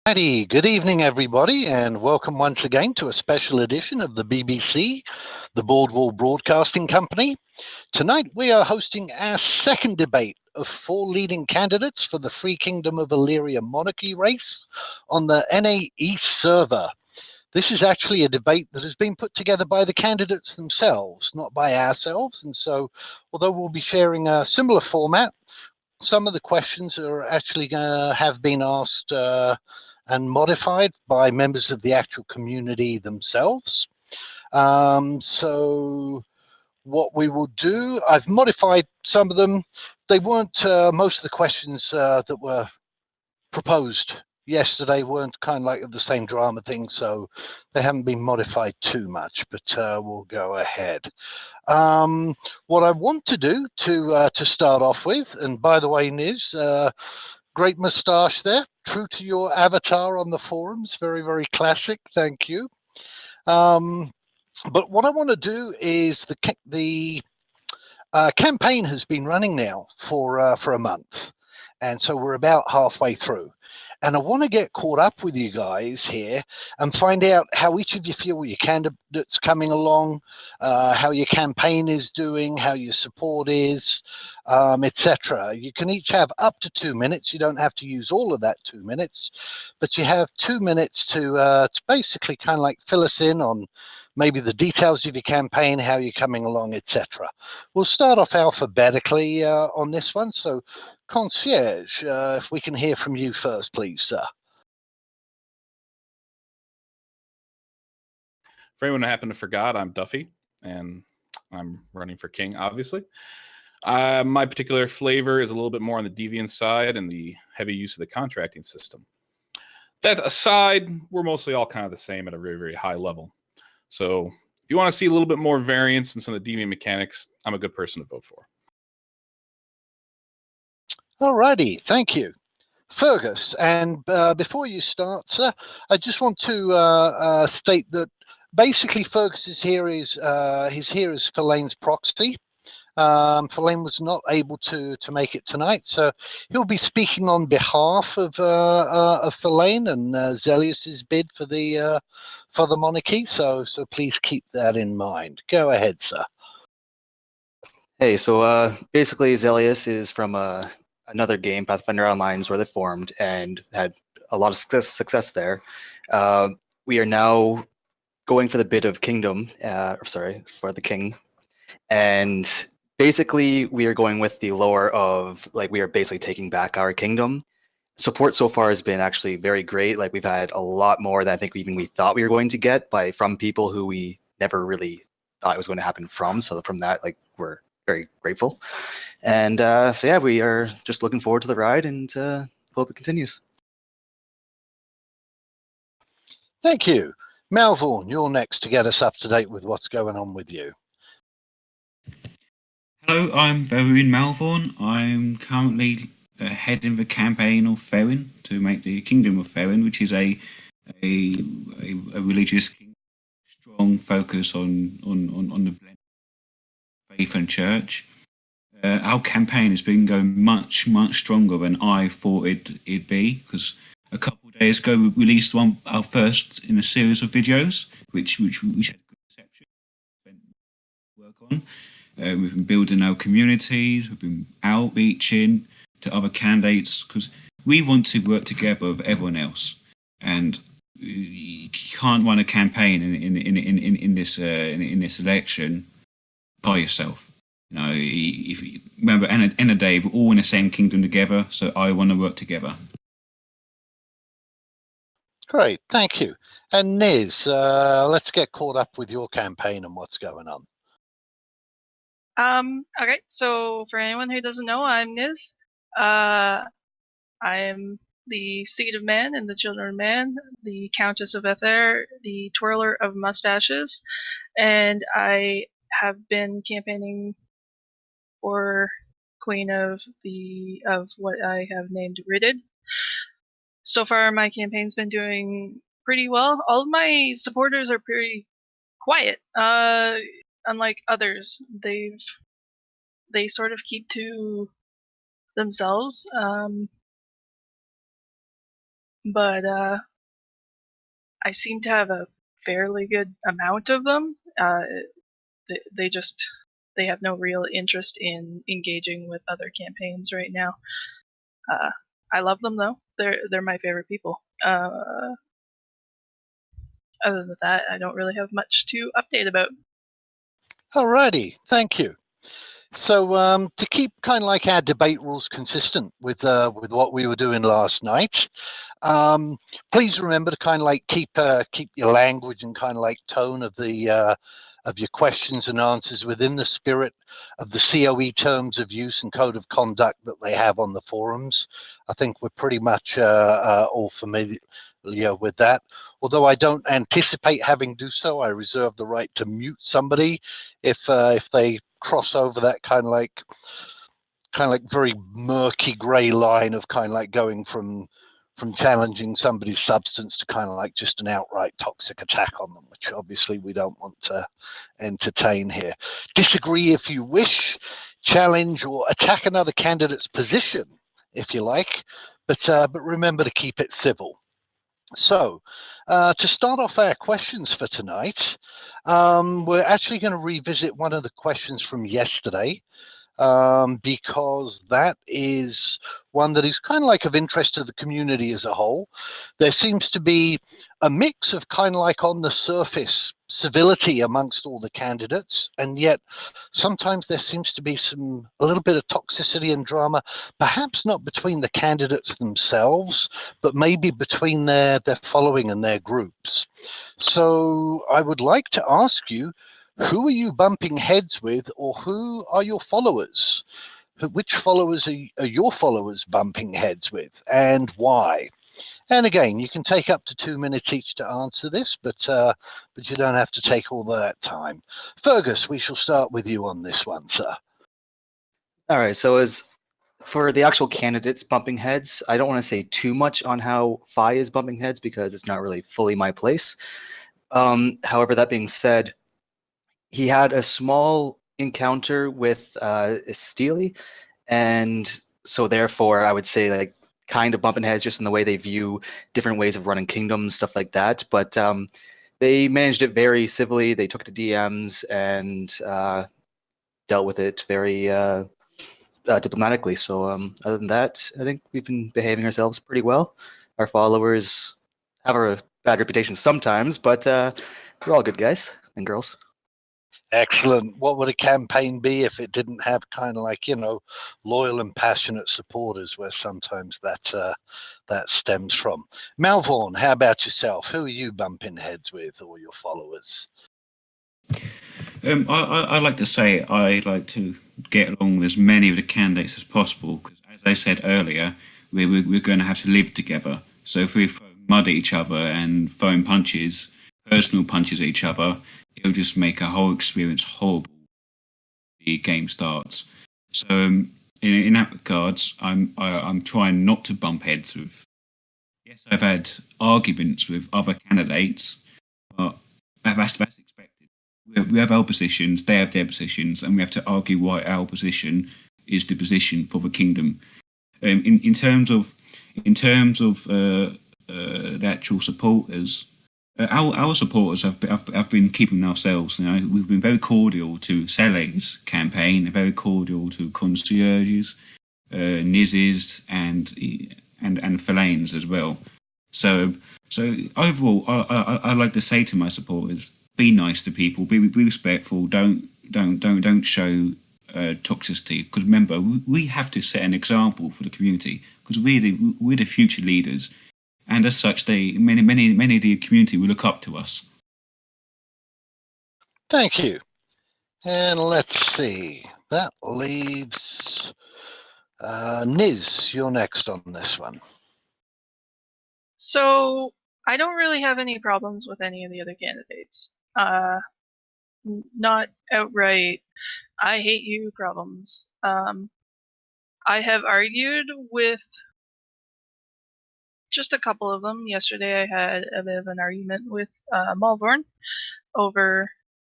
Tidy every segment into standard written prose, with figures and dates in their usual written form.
Righty, good evening, everybody, and welcome once again to a special edition of the BBC, the Boardwall Broadcasting Company. Tonight, we are hosting our second debate of 4 leading candidates for the Free Kingdom of Illyria monarchy race on the NA East server. This is actually a debate that has been put together by the candidates themselves, not by ourselves. And so, although we'll be sharing a similar format, some of the questions are actually have been asked and modified by members of the actual community themselves. So what we will do, I've modified some of them. They weren't, most of the questions that were proposed yesterday weren't kind of like the same drama thing, so they haven't been modified too much, but we'll go ahead. What I want to do to start off with, and by the way, Niz, great moustache there, true to your avatar on the forums, very, very classic, thank you. But what I want to do is the campaign has been running now for a month, and so we're about halfway through. And I want to get caught up with you guys here and find out how each of you feel your candidate's coming along, how your campaign is doing, how your support is, etc. You can each have up to 2 minutes. You don't have to use all of that 2 minutes, but you have 2 minutes to basically kind of like fill us in on maybe the details of your campaign, how you're coming along, etc. We'll start off alphabetically on this one. So, Concierge, if we can hear from you first, please, sir. For anyone who happened to forgot, I'm Duffy, and I'm running for king, obviously. My particular flavor is a little bit more on the deviant side and the heavy use of the contracting system. That aside, we're mostly all kind of the same at a very, very high level. So if you want to see a little bit more variance in some of the deviant mechanics, I'm a good person to vote for. All righty, thank you. Fergus, and before you start, sir, I just want to state that basically Fergus is here he's here as Philane's proxy. Philaine was not able to make it tonight, so he'll be speaking on behalf of Philaine and Zelius's bid for the monarchy. So please keep that in mind. Go ahead, sir. Hey, so basically Zelius is from another game, Pathfinder Online, where they formed and had a lot of success there. We are now going for the bid of kingdom, for the king. And basically we are going with the lore of, like, we are basically taking back our kingdom. Support so far has been actually very great. Like, we've had a lot more than I think we thought we were going to get from people who we never really thought it was going to happen from. So from that, like, we're very grateful. And so yeah, we are just looking forward to the ride and hope it continues. Thank you. Malvern, you're next to get us up to date with what's going on with you. Hello, I'm Varun Malvern. I'm currently heading the campaign of Ferrin to make the Kingdom of Ferrin, which is a religious kingdom, strong focus on the blend of faith and church. Our campaign has been going much stronger than I thought it'd be, because a couple of days ago we released our first in a series of videos, which had good reception. Work on. We've been building our communities. We've been outreaching to other candidates, because we want to work together with everyone else, and you can't run a campaign in this election by yourself. You know, if remember, at the end of the day, we're all in the same kingdom together. So I want to work together. Great, thank you. And Niz, let's get caught up with your campaign and what's going on. Okay, so for anyone who doesn't know, I'm Niz. I am the Seed of Man and the Children of Man, the Countess of Ether, the Twirler of Mustaches, and I have been campaigning for Queen of what I have named Ridded. So far, my campaign's been doing pretty well. All of my supporters are pretty quiet. Unlike others, they sort of keep to themselves. but I seem to have a fairly good amount of them. They have no real interest in engaging with other campaigns right now. I love them though. They're my favorite people. Other than that, I don't really have much to update about. Alrighty, thank you. So to keep kind of like our debate rules consistent with what we were doing last night, please remember to kind of like keep your language and kind of like tone of the of your questions and answers within the spirit of the COE terms of use and code of conduct that they have on the forums. I think we're pretty much all familiar with that. Although I don't anticipate having do so, I reserve the right to mute somebody if they cross over that kind of like very murky gray line of kind of like going from challenging somebody's substance to kind of like just an outright toxic attack on them, which obviously we don't want to entertain here. Disagree if you wish, challenge or attack another candidate's position if you like, but remember to keep it civil. So, to start off our questions for tonight, we're actually going to revisit one of the questions from yesterday, because that is one that is kind of like of interest to the community as a whole. There seems to be a mix of kind of like on the surface civility amongst all the candidates, and yet sometimes there seems to be a little bit of toxicity and drama, perhaps not between the candidates themselves, but maybe between their following and their groups. So I would like to ask you, who are you bumping heads with, or who are your followers? Which followers are your followers bumping heads with, and why? And again, you can take up to 2 minutes each to answer this, but you don't have to take all that time. Fergus, we shall start with you on this one, sir. All right. So as for the actual candidates bumping heads, I don't want to say too much on how Phi is bumping heads because it's not really fully my place. However, that being said, he had a small encounter with Steely, and so therefore I would say like kind of bumping heads just in the way they view different ways of running kingdoms, stuff like that. But they managed it very civilly. They took it to DMs and dealt with it very diplomatically. So other than that, I think we've been behaving ourselves pretty well. Our followers have a bad reputation sometimes, but we're all good guys and girls. Excellent. What would a campaign be if it didn't have kind of like, loyal and passionate supporters, where sometimes that stems from? Malvorn, how about yourself? Who are you bumping heads with, or your followers? I like to say I like to get along with as many of the candidates as possible because, as I said earlier, we're going to have to live together. So if we throw mud at each other and throwing punches, personal punches at each other, it'll just make a whole experience horrible. The game starts. So in that regards, I'm trying not to bump heads with. Yes, I've had arguments with other candidates, but that's expected. We have our positions, they have their positions, and we have to argue why our position is the position for the kingdom. In terms of the actual supporters, our supporters have been keeping ourselves. We've been very cordial to Saleh's campaign, very cordial to Concierges, Niz's, and Filane's as well. So overall, I like to say to my supporters, be nice to people, be respectful, don't show toxicity, because remember, we have to set an example for the community, because we're the future leaders, and as such, many of the community will look up to us. Thank you. And let's see, that leaves Niz. You're next on this one. So I don't really have any problems with any of the other candidates. Not outright I hate you problems. I have argued with just a couple of them. Yesterday I had a bit of an argument with Malvorn over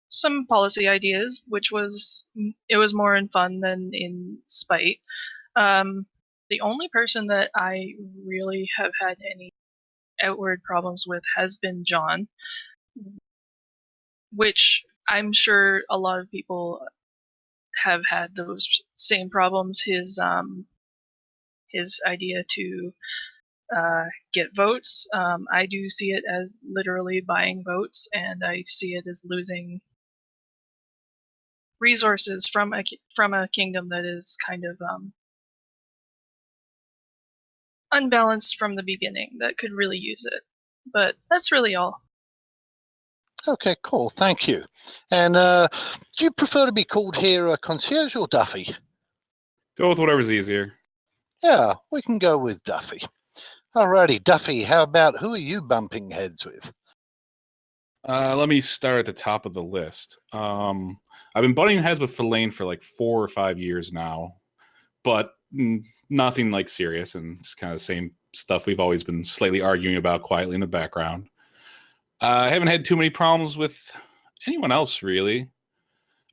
some policy ideas, which was more in fun than in spite. The only person that I really have had any outward problems with has been John, which I'm sure a lot of people have had those same problems. His idea to get votes, I do see it as literally buying votes, and I see it as losing resources from a kingdom that is kind of unbalanced from the beginning, that could really use it. But that's really all. Okay, cool. Thank you. And do you prefer to be called here Concierge or Duffy? Go with whatever's easier. Yeah, we can go with Duffy. Alrighty, Duffy, how about who are you bumping heads with? Let me start at the top of the list. I've been butting heads with Filane for like 4 or 5 years now, but nothing like serious, and just kind of the same stuff we've always been slightly arguing about quietly in the background. I haven't had too many problems with anyone else, really.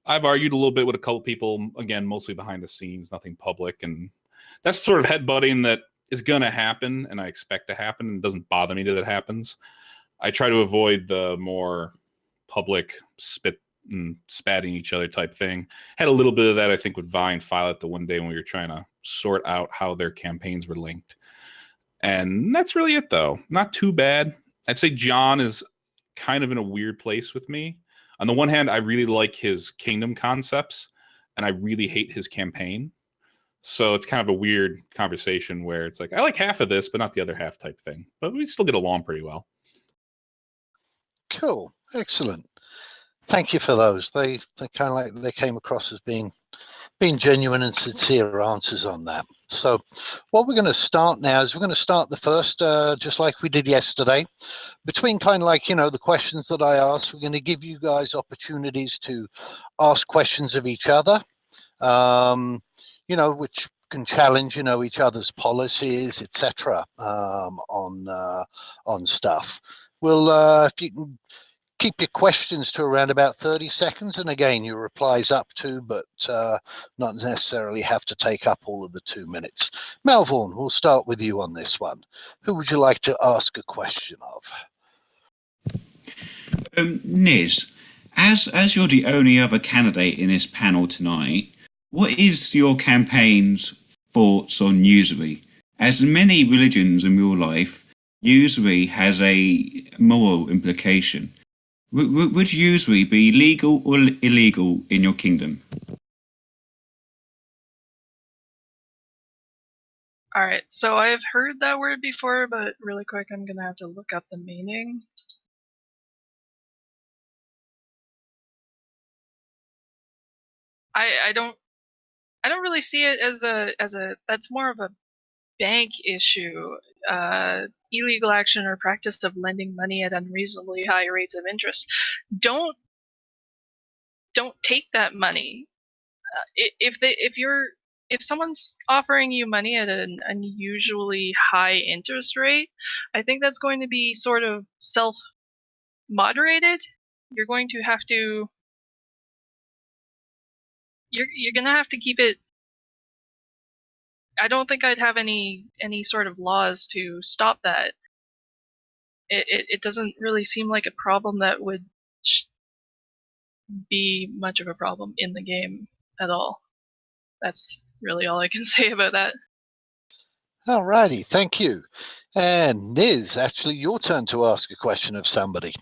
I've argued a little bit with a couple people, again, mostly behind the scenes, nothing public, and that's sort of headbutting that is going to happen, and I expect to happen, and it doesn't bother me that it happens. I try to avoid the more public spit and spatting each other type thing. Had a little bit of that, I think, with Vi and Filet the one day when we were trying to sort out how their campaigns were linked. And that's really it, though. Not too bad. I'd say John is kind of in a weird place with me. On the one hand, I really like his kingdom concepts, and I really hate his campaign. So it's kind of a weird conversation where it's like, I like half of this, but not the other half type thing. But we still get along pretty well. Cool, excellent. Thank you for those. They kind of like they came across as being genuine and sincere answers on that. So what we're going to start now is we're going to start the first, just like we did yesterday, between kind of like, you know, the questions that I asked. We're going to give you guys opportunities to ask questions of each other, you know, which can challenge, you know, each other's policies, etc. On stuff. We'll, if you can keep your questions to around about 30 seconds, and again, your replies up to, but not necessarily have to take up all of the 2 minutes. Malvern, we'll start with you on this one. Who would you like to ask a question of? Niz, as you're the only other candidate in this panel tonight, what is your campaign's thoughts on usury? As in many religions in real life, usury has a moral implication. Would usury be legal or illegal in your kingdom? All right, so I've heard that word before, but really quick, I'm gonna have to look up the meaning. I don't really see it as a that's more of a bank issue. Illegal action or practice of lending money at unreasonably high rates of interest. Don't take that money. If someone's offering you money at an unusually high interest rate, I think that's going to be sort of self-moderated. You're going to have to you're going to have to keep it. I don't think I'd have any sort of laws to stop that. It doesn't really seem like a problem that would be much of a problem in the game at all. That's really all I can say about that. Alrighty, thank you. And Niz, actually your turn to ask a question of somebody.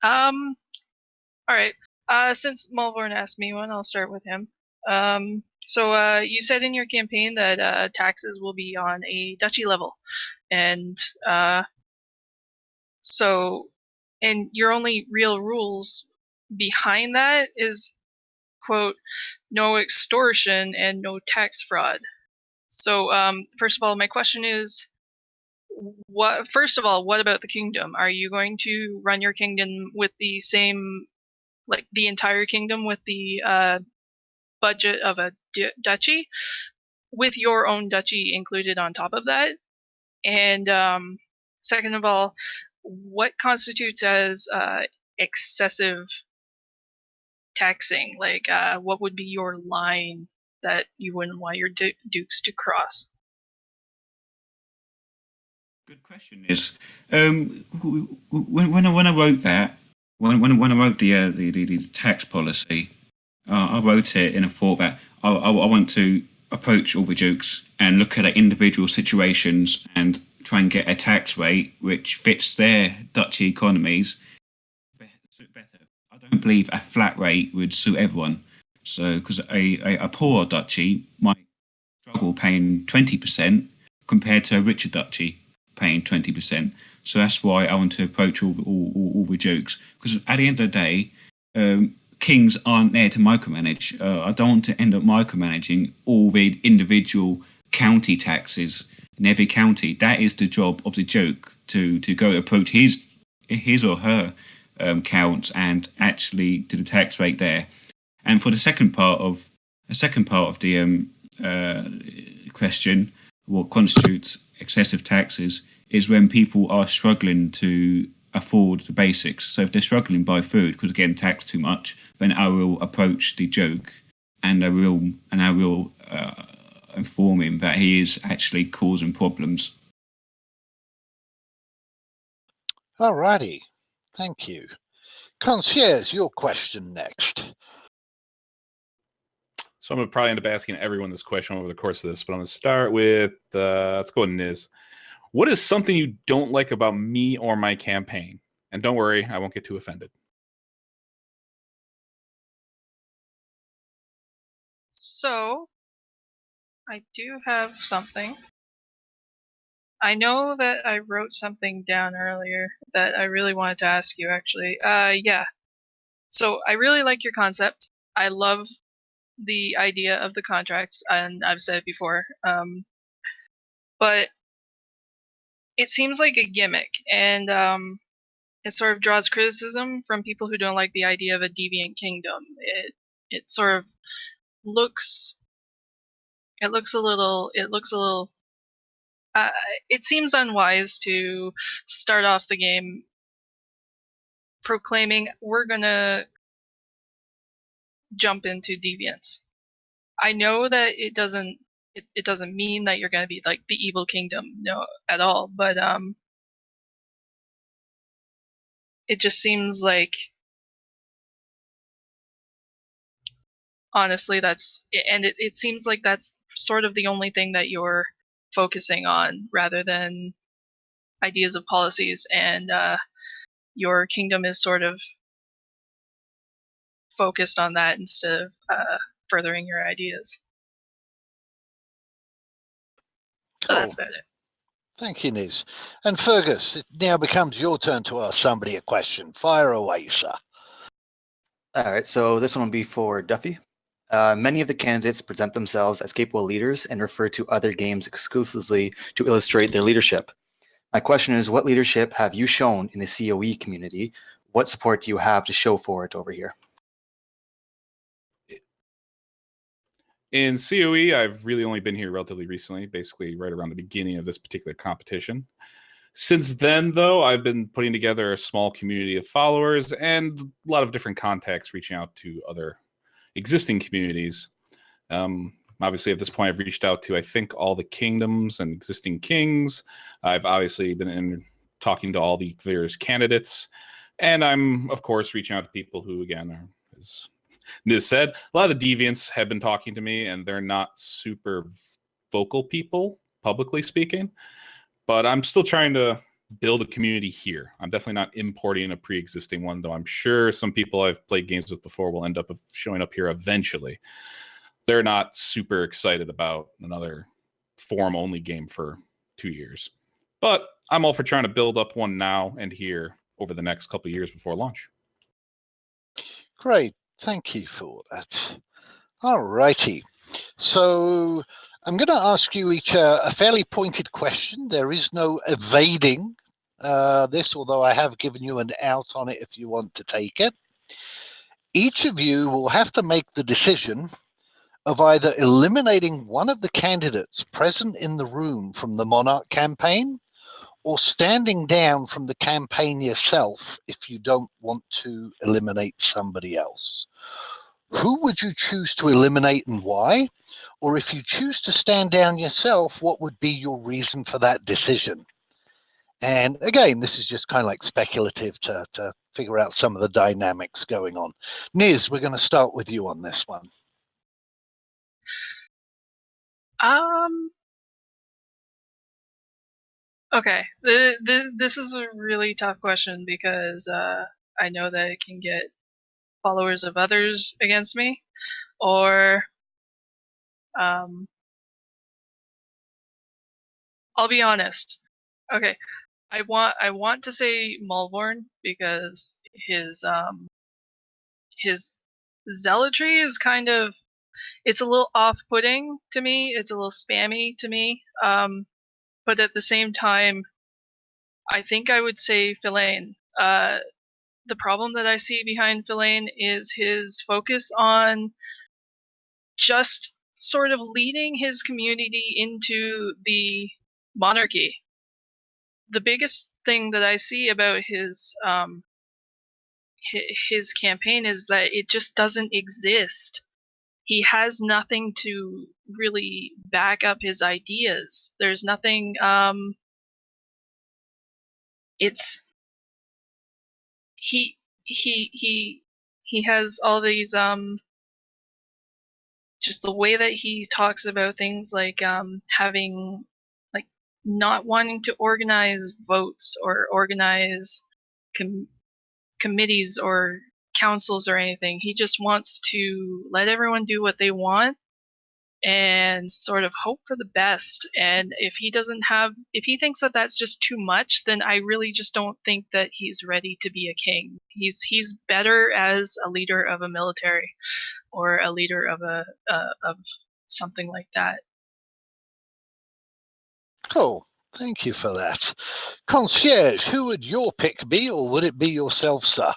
All right. Since Malvern asked me one, I'll start with him. So you said in your campaign that taxes will be on a duchy level, and and your only real rules behind that is, quote, no extortion and no tax fraud. So first of all, my question is, what about the kingdom? Are you going to run your kingdom with the same, like the entire kingdom with the budget of a duchy, with your own duchy included on top of that? And second of all, what constitutes as excessive taxing? Like, what would be your line that you wouldn't want your dukes to cross? Good question. Is when I wrote that, when I wrote the tax policy, I wrote it in a thought that I want to approach all the jokes and look at individual situations and try and get a tax rate which fits their duchy economies better. I don't believe a flat rate would suit everyone. So, because a poor duchy might struggle paying 20% compared to a richer duchy paying 20%. So that's why I want to approach all the jokes. Because at the end of the day, kings aren't there to micromanage. I don't want to end up micromanaging all the individual county taxes in every county. That is the job of the joke, to go approach his or her counts and actually do the tax rate there. And for the second part of the question, what constitutes excessive taxes is when people are struggling to afford the basics. So if they're struggling by food because they're getting taxed too much, then I will approach the joke and I will inform him that he is actually causing problems. Alrighty, thank you. Concierge, your question next. So I'm going to probably end up asking everyone this question over the course of this, but I'm going to start with, let's go with Niz. What is something you don't like about me or my campaign? And don't worry, I won't get too offended. So, I do have something. I know that I wrote something down earlier that I really wanted to ask you, actually. Yeah. So, I really like your concept. I love the idea of the contracts, and I've said it before. But it seems like a gimmick, and it sort of draws criticism from people who don't like the idea of a deviant kingdom. It sort of looks a little it seems unwise to start off the game proclaiming we're gonna jump into deviance. I know that it doesn't mean that you're gonna be like the evil kingdom, no, at all, but it just seems like, honestly, it seems like that's sort of the only thing that you're focusing on rather than ideas of policies, and your kingdom is sort of focused on that instead of furthering your ideas. Cool. So that's about it. Thank you, Niz. And Fergus, it now becomes your turn to ask somebody a question. Fire away, sir. All right, so this one will be for Duffy. Many of the candidates present themselves as capable leaders and refer to other games exclusively to illustrate their leadership. My question is, what leadership have you shown in the COE community? What support do you have to show for it over here? In COE, I've really only been here relatively recently, basically right around the beginning of this particular competition. Since then, though, I've been putting together a small community of followers and a lot of different contacts reaching out to other existing communities. Obviously, at this point, I've reached out to, I think, all the kingdoms and existing kings. I've obviously been talking to all the various candidates. And I'm, of course, reaching out to people who, again, are, as Niz said, a lot of the deviants have been talking to me, and they're not super vocal people, publicly speaking. But I'm still trying to build a community here. I'm definitely not importing a pre-existing one, though I'm sure some people I've played games with before will end up showing up here eventually. They're not super excited about another forum-only game for 2 years. But I'm all for trying to build up one now and here over the next couple of years before launch. Great. Thank you for that. All righty. So I'm going to ask you each a fairly pointed question. There is no evading this, although I have given you an out on it if you want to take it. Each of you will have to make the decision of either eliminating one of the candidates present in the room from the Monarch campaign or standing down from the campaign yourself if you don't want to eliminate somebody else. Who would you choose to eliminate and why? Or if you choose to stand down yourself, what would be your reason for that decision? And again, this is just kind of like speculative to figure out some of the dynamics going on. Niz, we're going to start with you on this one. Okay. This is a really tough question because I know that it can get followers of others against me, or I'll be honest. Okay, I want to say Malvorn because his zealotry is kind of, it's a little off-putting to me. It's a little spammy to me. But at the same time, I think I would say Filane. The problem that I see behind Filane is his focus on just sort of leading his community into the monarchy. The biggest thing that I see about his campaign is that it just doesn't exist. He has nothing to really back up his ideas. There's nothing. It's he has all these just the way that he talks about things like having, like, not wanting to organize votes or organize committees or councils or anything. He just wants to let everyone do what they want and sort of hope for the best. And if he thinks that that's just too much, then I really just don't think that he's ready to be a king. He's better as a leader of a military or a leader of of something like that. Cool. Thank you for that. Concierge, who would your pick be, or would it be yourself, sir?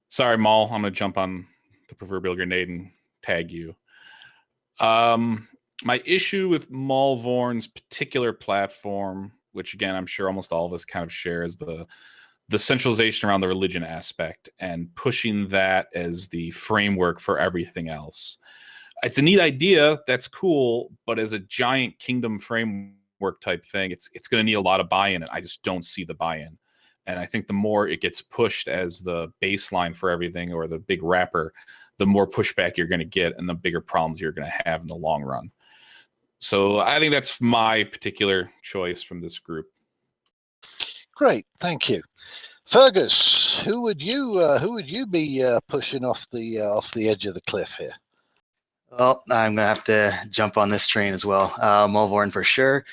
Sorry, Maul. I'm going to jump on the proverbial grenade and tag you. My issue with Malvorn's particular platform, which again I'm sure almost all of us kind of share, is the centralization around the religion aspect and pushing that as the framework for everything else. It's a neat idea. That's cool. But as a giant kingdom framework type thing, it's going to need a lot of buy-in. And I just don't see the buy-in. And I think the more it gets pushed as the baseline for everything, or the big wrapper, the more pushback you're going to get and the bigger problems you're going to have in the long run. So I think that's my particular choice from this group. Great, thank you. Fergus, who would you be pushing off the edge of the cliff here? Well, I'm gonna have to jump on this train as well. Malvorn for sure,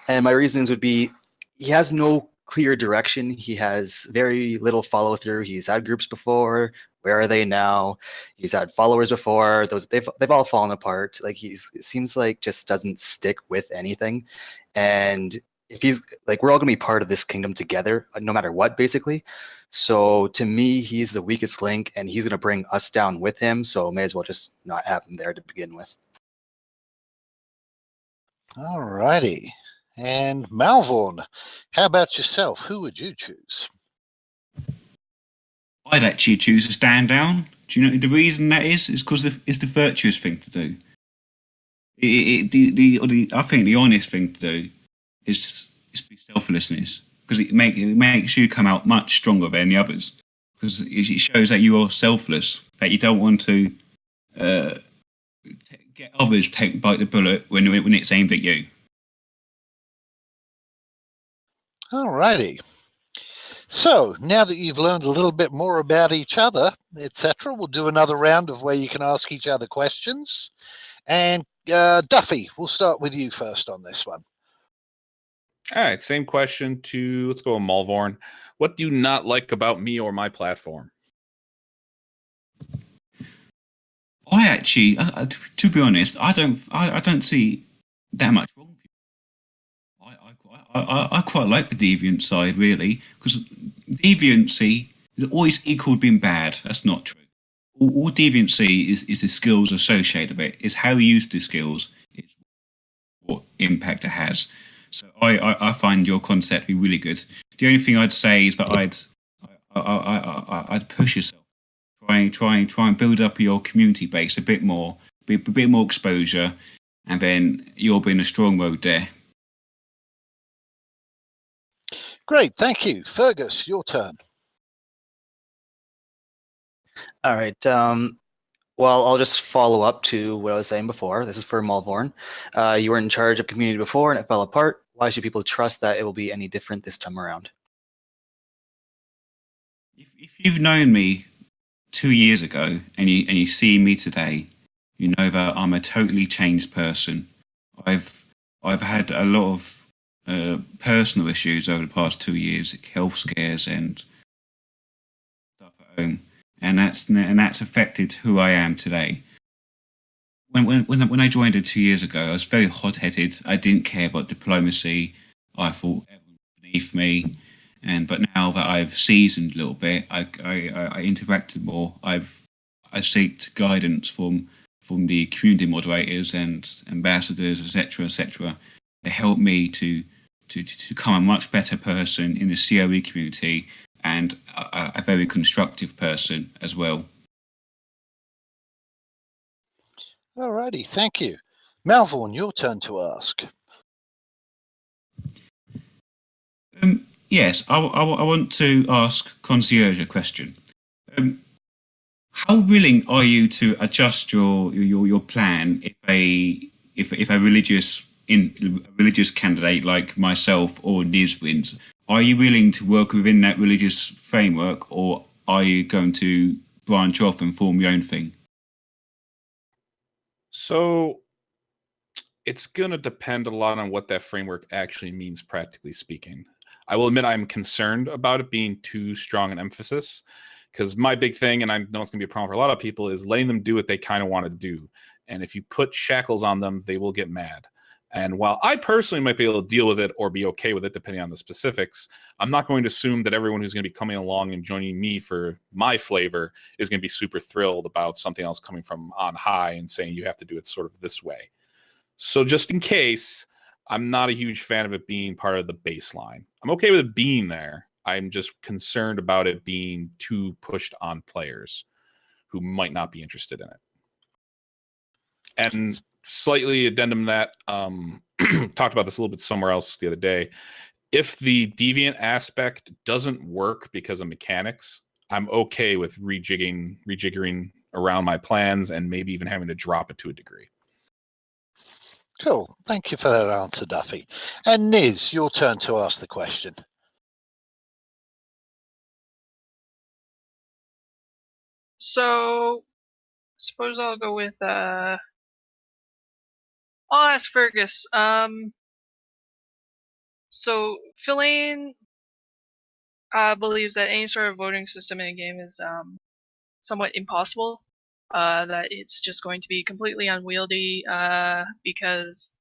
and my reasons would be he has no clear direction. He has very little follow through. He's had groups before. Where are they now? He's had followers before. They've all fallen apart. Like it seems like just doesn't stick with anything. And if he's like, we're all gonna be part of this kingdom together, no matter what, basically. So to me, he's the weakest link, and he's gonna bring us down with him. So may as well just not have him there to begin with. All righty. And Malvorn, how about yourself? Who would you choose? I'd actually choose a stand down. Do you know the reason that is? Is because it's the virtuous thing to do. I think the honest thing to do is be selflessness, because it makes you come out much stronger than the others, because it shows that you are selfless, that you don't want to get others to bite the bullet when it's aimed at you. All righty. So now that you've learned a little bit more about each other, etc., we'll do another round of where you can ask each other questions. And Duffy, we'll start with you first on this one. All right, same question let's go with Malvorn. What do you not like about me or my platform? I actually, to be honest, I don't see that much wrong with you. I quite like the deviant side, really, because deviancy is always equal to being bad. That's not true. All deviancy is the skills associated with it. It's how you use the skills, it's what impact it has. So I find your concept to be really good. The only thing I'd say is that I'd push yourself, try and build up your community base a bit more exposure. and then you're being a strong road there. Great, thank you. Fergus, your turn. All right. Well, I'll just follow up to what I was saying before. This is for Malvorn. You were in charge of community before and it fell apart. Why should people trust that it will be any different this time around? If you've known me 2 years ago and you see me today, you know that I'm a totally changed person. I've had a lot of personal issues over the past 2 years, health scares and stuff at home, and that's affected who I am today. When I joined it 2 years ago, I was very hot-headed. I didn't care about diplomacy. I thought everyone was beneath me. But now that I've seasoned a little bit, I interacted more. I seeked guidance from the community moderators and ambassadors, etc. They helped me to become a much better person in the COE community and a very constructive person as well. Alrighty, thank you. Malvorn, your turn to ask. Yes, I want to ask Concierge a question. How willing are you to adjust your plan if a religious candidate like myself or Niz wins? Are you willing to work within that religious framework, or are you going to branch off and form your own thing? So it's going to depend a lot on what that framework actually means, practically speaking. I will admit I'm concerned about it being too strong an emphasis, because my big thing, and I know it's going to be a problem for a lot of people, is letting them do what they kind of want to do. And if you put shackles on them, they will get mad. And while I personally might be able to deal with it or be okay with it, depending on the specifics, I'm not going to assume that everyone who's going to be coming along and joining me for my flavor is going to be super thrilled about something else coming from on high and saying you have to do it sort of this way. So just in case, I'm not a huge fan of it being part of the baseline. I'm okay with it being there. I'm just concerned about it being too pushed on players who might not be interested in it. And slightly addendum that, talked about this a little bit somewhere else the other day. If the deviant aspect doesn't work because of mechanics, I'm okay with rejiggering around my plans and maybe even having to drop it to a degree. Cool. Thank you for that answer, Duffy. And Niz, your turn to ask the question. So, suppose I'll go with, I'll ask Fergus. So Philaine believes that any sort of voting system in a game is somewhat impossible. That it's just going to be completely unwieldy because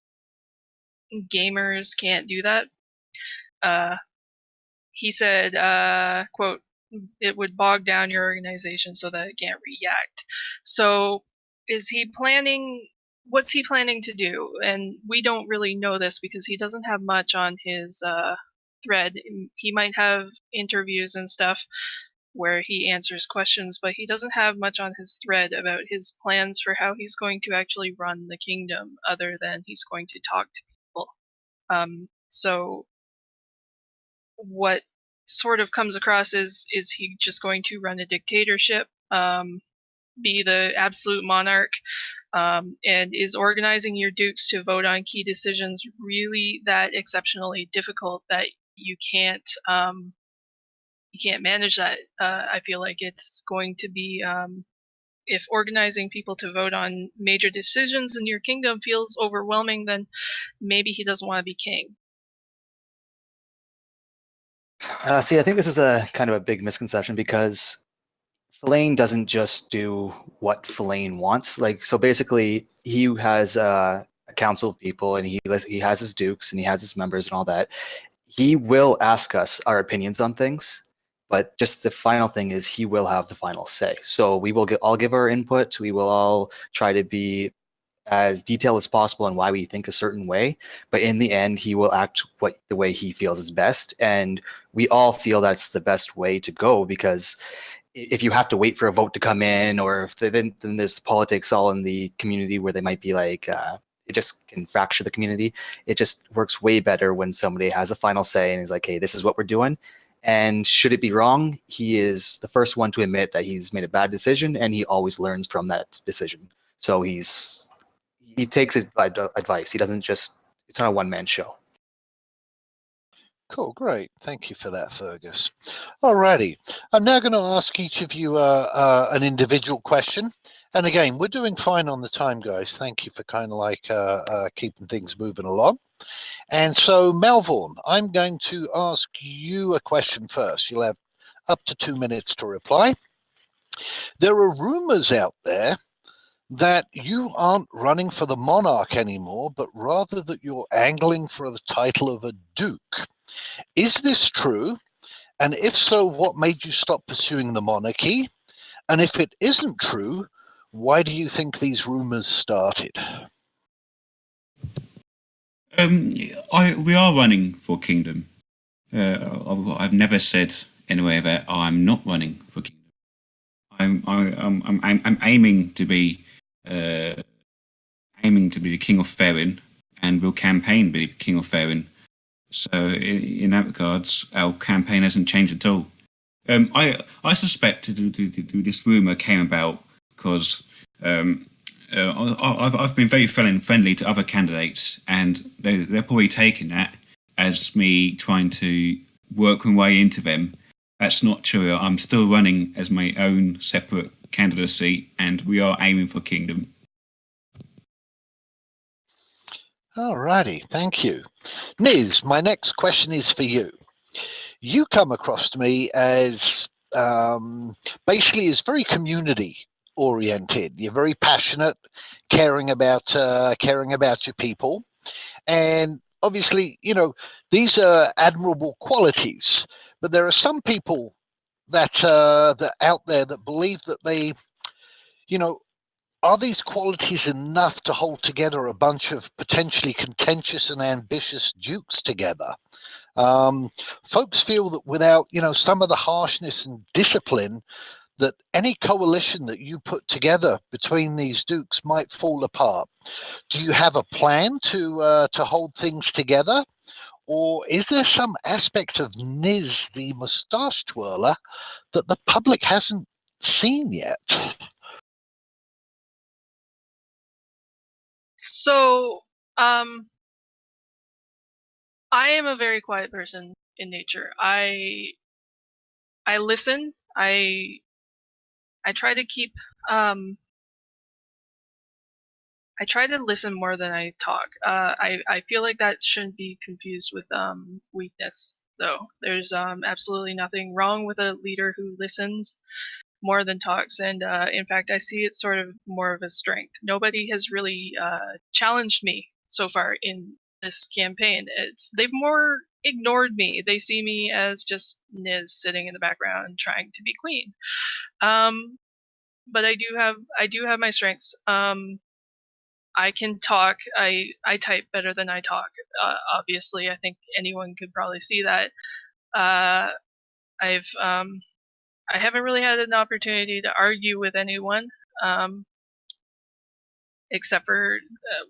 gamers can't do that. He said, quote, "It would bog down your organization so that it can't react." So what's he planning to do? And we don't really know this because he doesn't have much on his thread. He might have interviews and stuff where he answers questions, but he doesn't have much on his thread about his plans for how he's going to actually run the kingdom, other than he's going to talk to people. So what sort of comes across is he just going to run a dictatorship, be the absolute monarch, and is organizing your dukes to vote on key decisions really that exceptionally difficult that you can't manage that? I feel like it's going to be, if organizing people to vote on major decisions in your kingdom feels overwhelming, then maybe he doesn't want to be king. See, I think this is a kind of a big misconception because Philaine doesn't just do what Philaine wants. Like, so basically, he has a council of people, and he has his dukes, and he has his members, and all that. He will ask us our opinions on things, but just the final thing is he will have the final say. So we will all give our input. We will all try to be as detailed as possible on why we think a certain way, but in the end, he will act the way he feels is best, and we all feel that's the best way to go, because if you have to wait for a vote to come in, or if then there's politics all in the community where they might be like, it just can fracture the community. It just works way better when somebody has a final say and is like, hey, this is what we're doing. And should it be wrong, he is the first one to admit that he's made a bad decision, and he always learns from that decision. So he takes advice. He doesn't just, it's not a one-man show. Cool, great. Thank you for that, Fergus. Alrighty, I'm now going to ask each of you an individual question. And again, we're doing fine on the time, guys. Thank you for kind of like keeping things moving along. And so, Malvorn, I'm going to ask you a question first. You'll have up to 2 minutes to reply. There are rumors out there that you aren't running for the monarch anymore, but rather that you're angling for the title of a duke. Is this true? And if so, what made you stop pursuing the monarchy? And if it isn't true, why do you think these rumors started? We are running for kingdom. I've never said anywhere that I'm not running for kingdom. I'm aiming to be the king of Faerun, and will campaign to be king of Faerun. So in that regards, our campaign hasn't changed at all. I suspect this rumor came about because I've been very friendly to other candidates, and they're probably taking that as me trying to work my way into them. That's not true. I'm still running as my own separate candidacy, and we are aiming for kingdom. Alrighty, thank you. Niz, my next question is for you. You come across to me as basically as very community oriented. You're very passionate, caring about your people, and obviously, you know, these are admirable qualities. But there are some people that out there that believe that they, you know, are these qualities enough to hold together a bunch of potentially contentious and ambitious dukes together? Folks feel that without, you know, some of the harshness and discipline, that any coalition that you put together between these dukes might fall apart. Do you have a plan to hold things together? Or is there some aspect of Niz, the moustache twirler, that the public hasn't seen yet? So, I am a very quiet person in nature. I listen. I try to keep I try to listen more than I talk. I feel like that shouldn't be confused with weakness, though. There's absolutely nothing wrong with a leader who listens more than talks, and in fact, I see it sort of more of a strength. Nobody has really challenged me so far in this campaign. They've more ignored me. They see me as just Niz sitting in the background trying to be queen. But I do have my strengths. I can talk. I type better than I talk. Obviously, I think anyone could probably see that. I haven't really had an opportunity to argue with anyone, except for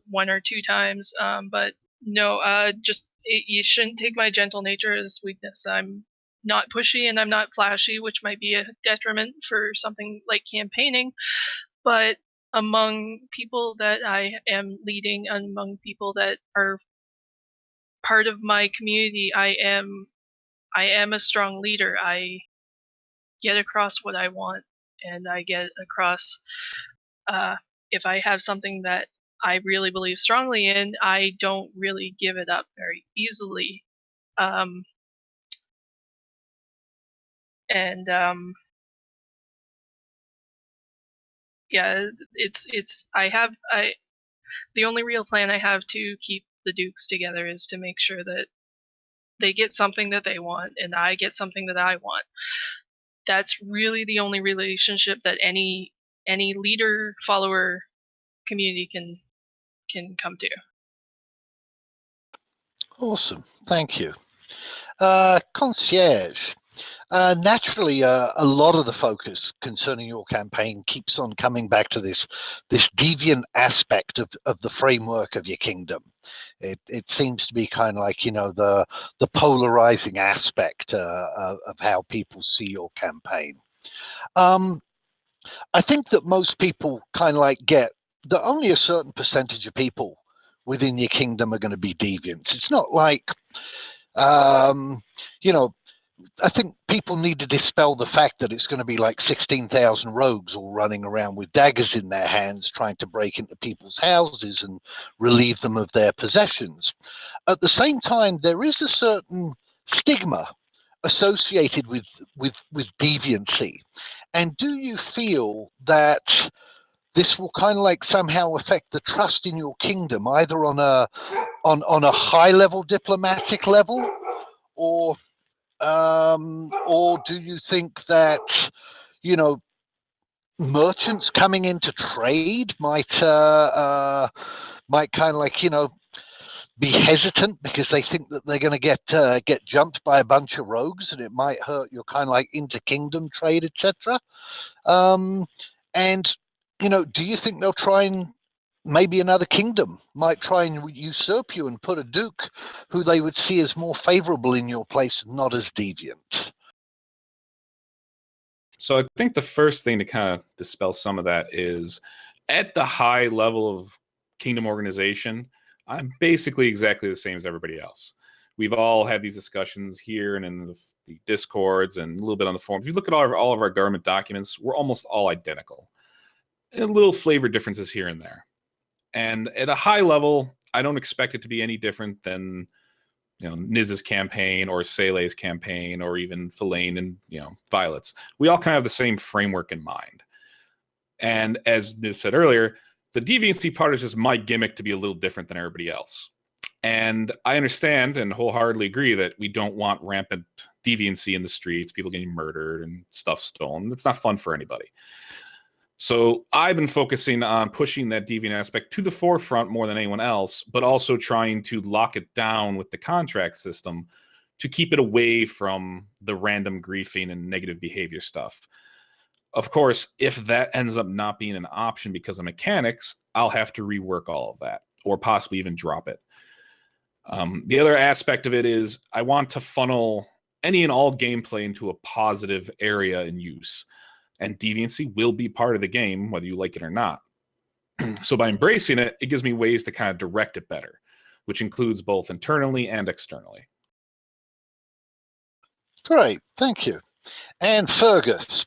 1 or 2 times. But no, you shouldn't take my gentle nature as weakness. I'm not pushy and I'm not flashy, which might be a detriment for something like campaigning. But among people that I am leading, among people that are part of my community, I am a strong leader. I get across what I want, and I get across if I have something that I really believe strongly in, I don't really give it up very easily. Yeah, the only real plan I have to keep the Dukes together is to make sure that they get something that they want and I get something that I want. That's really the only relationship that any leader follower community can come to. Awesome, thank you. Concierge, Naturally, a lot of the focus concerning your campaign keeps on coming back to this deviant aspect of the framework of your kingdom. It seems to be kind of like, the polarizing aspect of how people see your campaign. I think that most people kind of like get that only a certain percentage of people within your kingdom are going to be deviants. It's not like, I think people need to dispel the fact that it's going to be like 16,000 rogues all running around with daggers in their hands trying to break into people's houses and relieve them of their possessions. At the same time, there is a certain stigma associated with deviancy. And do you feel that this will kind of like somehow affect the trust in your kingdom, either on a high level diplomatic level, or do you think that, merchants coming into trade might kind of like, be hesitant because they think that they're going to get jumped by a bunch of rogues and it might hurt your kind of like inter-kingdom trade, etc. And, do you think they'll try and maybe another kingdom might try and usurp you and put a duke who they would see as more favorable in your place, not as deviant? So I think the first thing to kind of dispel some of that is at the high level of kingdom organization, I'm basically exactly the same as everybody else. We've all had these discussions here and in the Discords and a little bit on the forums. If you look at all of our government documents, we're almost all identical. And little flavor differences here and there. And at a high level, I don't expect it to be any different than, Niz's campaign or Sele's campaign or even Fallain and, Violet's. We all kind of have the same framework in mind. And as Niz said earlier, the deviancy part is just my gimmick to be a little different than everybody else. And I understand and wholeheartedly agree that we don't want rampant deviancy in the streets, people getting murdered and stuff stolen. That's not fun for anybody. So I've been focusing on pushing that deviant aspect to the forefront more than anyone else, but also trying to lock it down with the contract system to keep it away from the random griefing and negative behavior stuff. Of course, if that ends up not being an option because of mechanics, I'll have to rework all of that or possibly even drop it. The other aspect of it is I want to funnel any and all gameplay into a positive area in use. And deviancy will be part of the game, whether you like it or not. So by embracing it, it gives me ways to kind of direct it better, which includes both internally and externally. Great, thank you. And Fergus,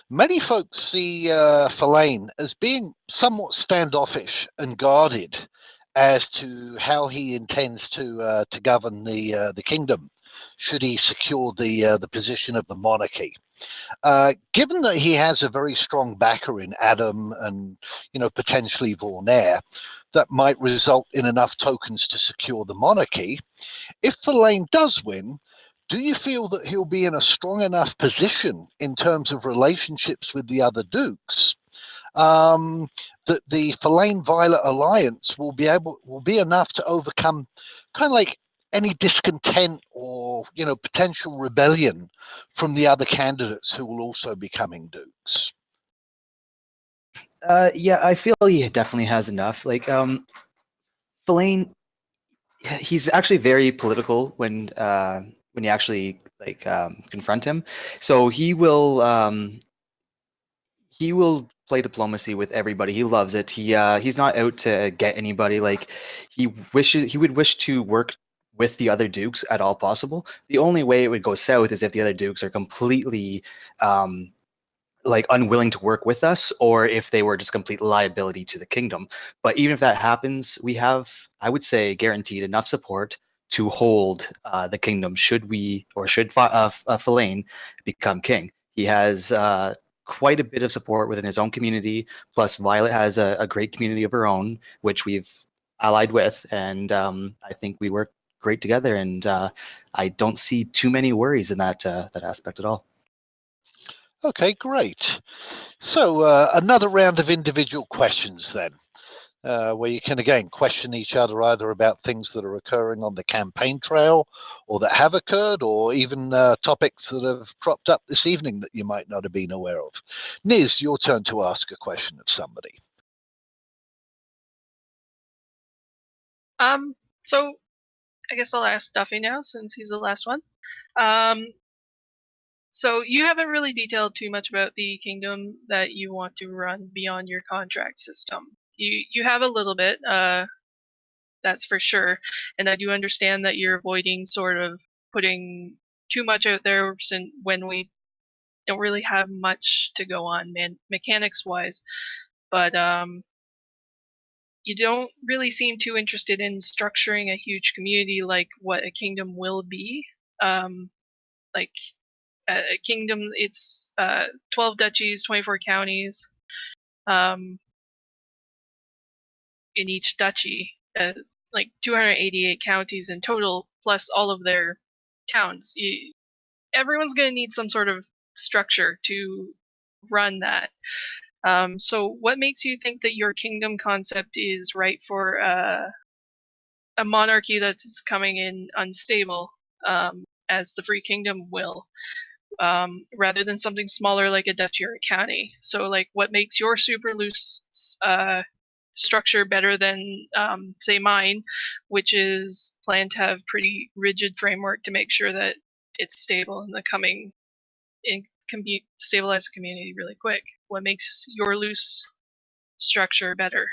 many folks see Fallain as being somewhat standoffish and guarded as to how he intends to govern the kingdom, should he secure the position of the monarchy. Given that he has a very strong backer in Adam and potentially Vornair, that might result in enough tokens to secure the monarchy. If Fallain does win, do you feel that he'll be in a strong enough position in terms of relationships with the other dukes that the Fallain Violet alliance will be enough to overcome kind of like any discontent or potential rebellion from the other candidates who will also be coming dukes? Yeah, I feel he definitely has enough. Like, Fallain, he's actually very political when you actually confront him. So he will play diplomacy with everybody. He loves it. He's not out to get anybody. Like, he would wish to work with the other dukes at all possible. The only way it would go south is if the other dukes are completely unwilling to work with us, or if they were just complete liability to the kingdom. But even if that happens, we have, I would say, guaranteed enough support to hold the kingdom should Fallain become king. He has quite a bit of support within his own community, plus Violet has a great community of her own, which we've allied with, and I think we work great together, and I don't see too many worries in that aspect at all. Okay, great. So another round of individual questions then. where you can again question each other either about things that are occurring on the campaign trail or that have occurred, or even topics that have cropped up this evening that you might not have been aware of. Niz, your turn to ask a question of somebody. So I guess I'll ask Duffy now since he's the last one. So you haven't really detailed too much about the kingdom that you want to run beyond your contract system. You have a little bit, that's for sure, and I do understand that you're avoiding sort of putting too much out there when we don't really have much to go on mechanics wise, but you don't really seem too interested in structuring a huge community like what a kingdom will be. Like a kingdom, it's 12 duchies, 24 counties in each duchy, like 288 counties in total, plus all of their towns. Everyone's going to need some sort of structure to run that. So what makes you think that your kingdom concept is right for a monarchy that is coming in unstable, as the Free Kingdom will, rather than something smaller like a duchy or a county? So, like, what makes your super loose structure better than, say, mine, which is planned to have pretty rigid framework to make sure that it's stable in the coming, and can stabilize the community really quick? What makes your loose structure better?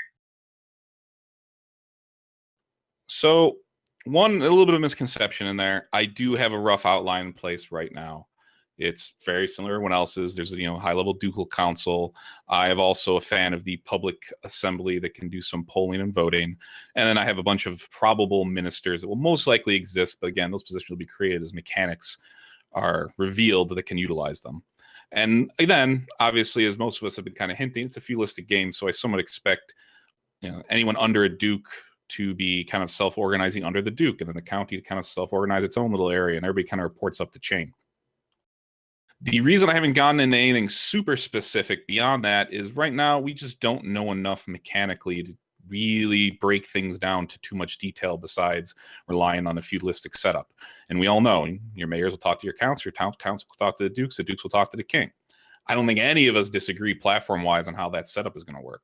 So, a little bit of misconception in there. I do have a rough outline in place right now. It's very similar to everyone else's. There's a high-level ducal council. I have also a fan of the public assembly that can do some polling and voting. And then I have a bunch of probable ministers that will most likely exist. But again, those positions will be created as mechanics are revealed that can utilize them. And then, obviously, as most of us have been kind of hinting, it's a feudalistic game. So I somewhat expect anyone under a duke to be kind of self-organizing under the duke, and then the county to kind of self-organize its own little area, and everybody kind of reports up the chain. The reason I haven't gotten into anything super specific beyond that is right now we just don't know enough mechanically to really break things down to too much detail besides relying on a feudalistic setup. And we all know your mayors will talk to your council, your town council will talk to the dukes will talk to the king. I don't think any of us disagree platform-wise on how that setup is going to work.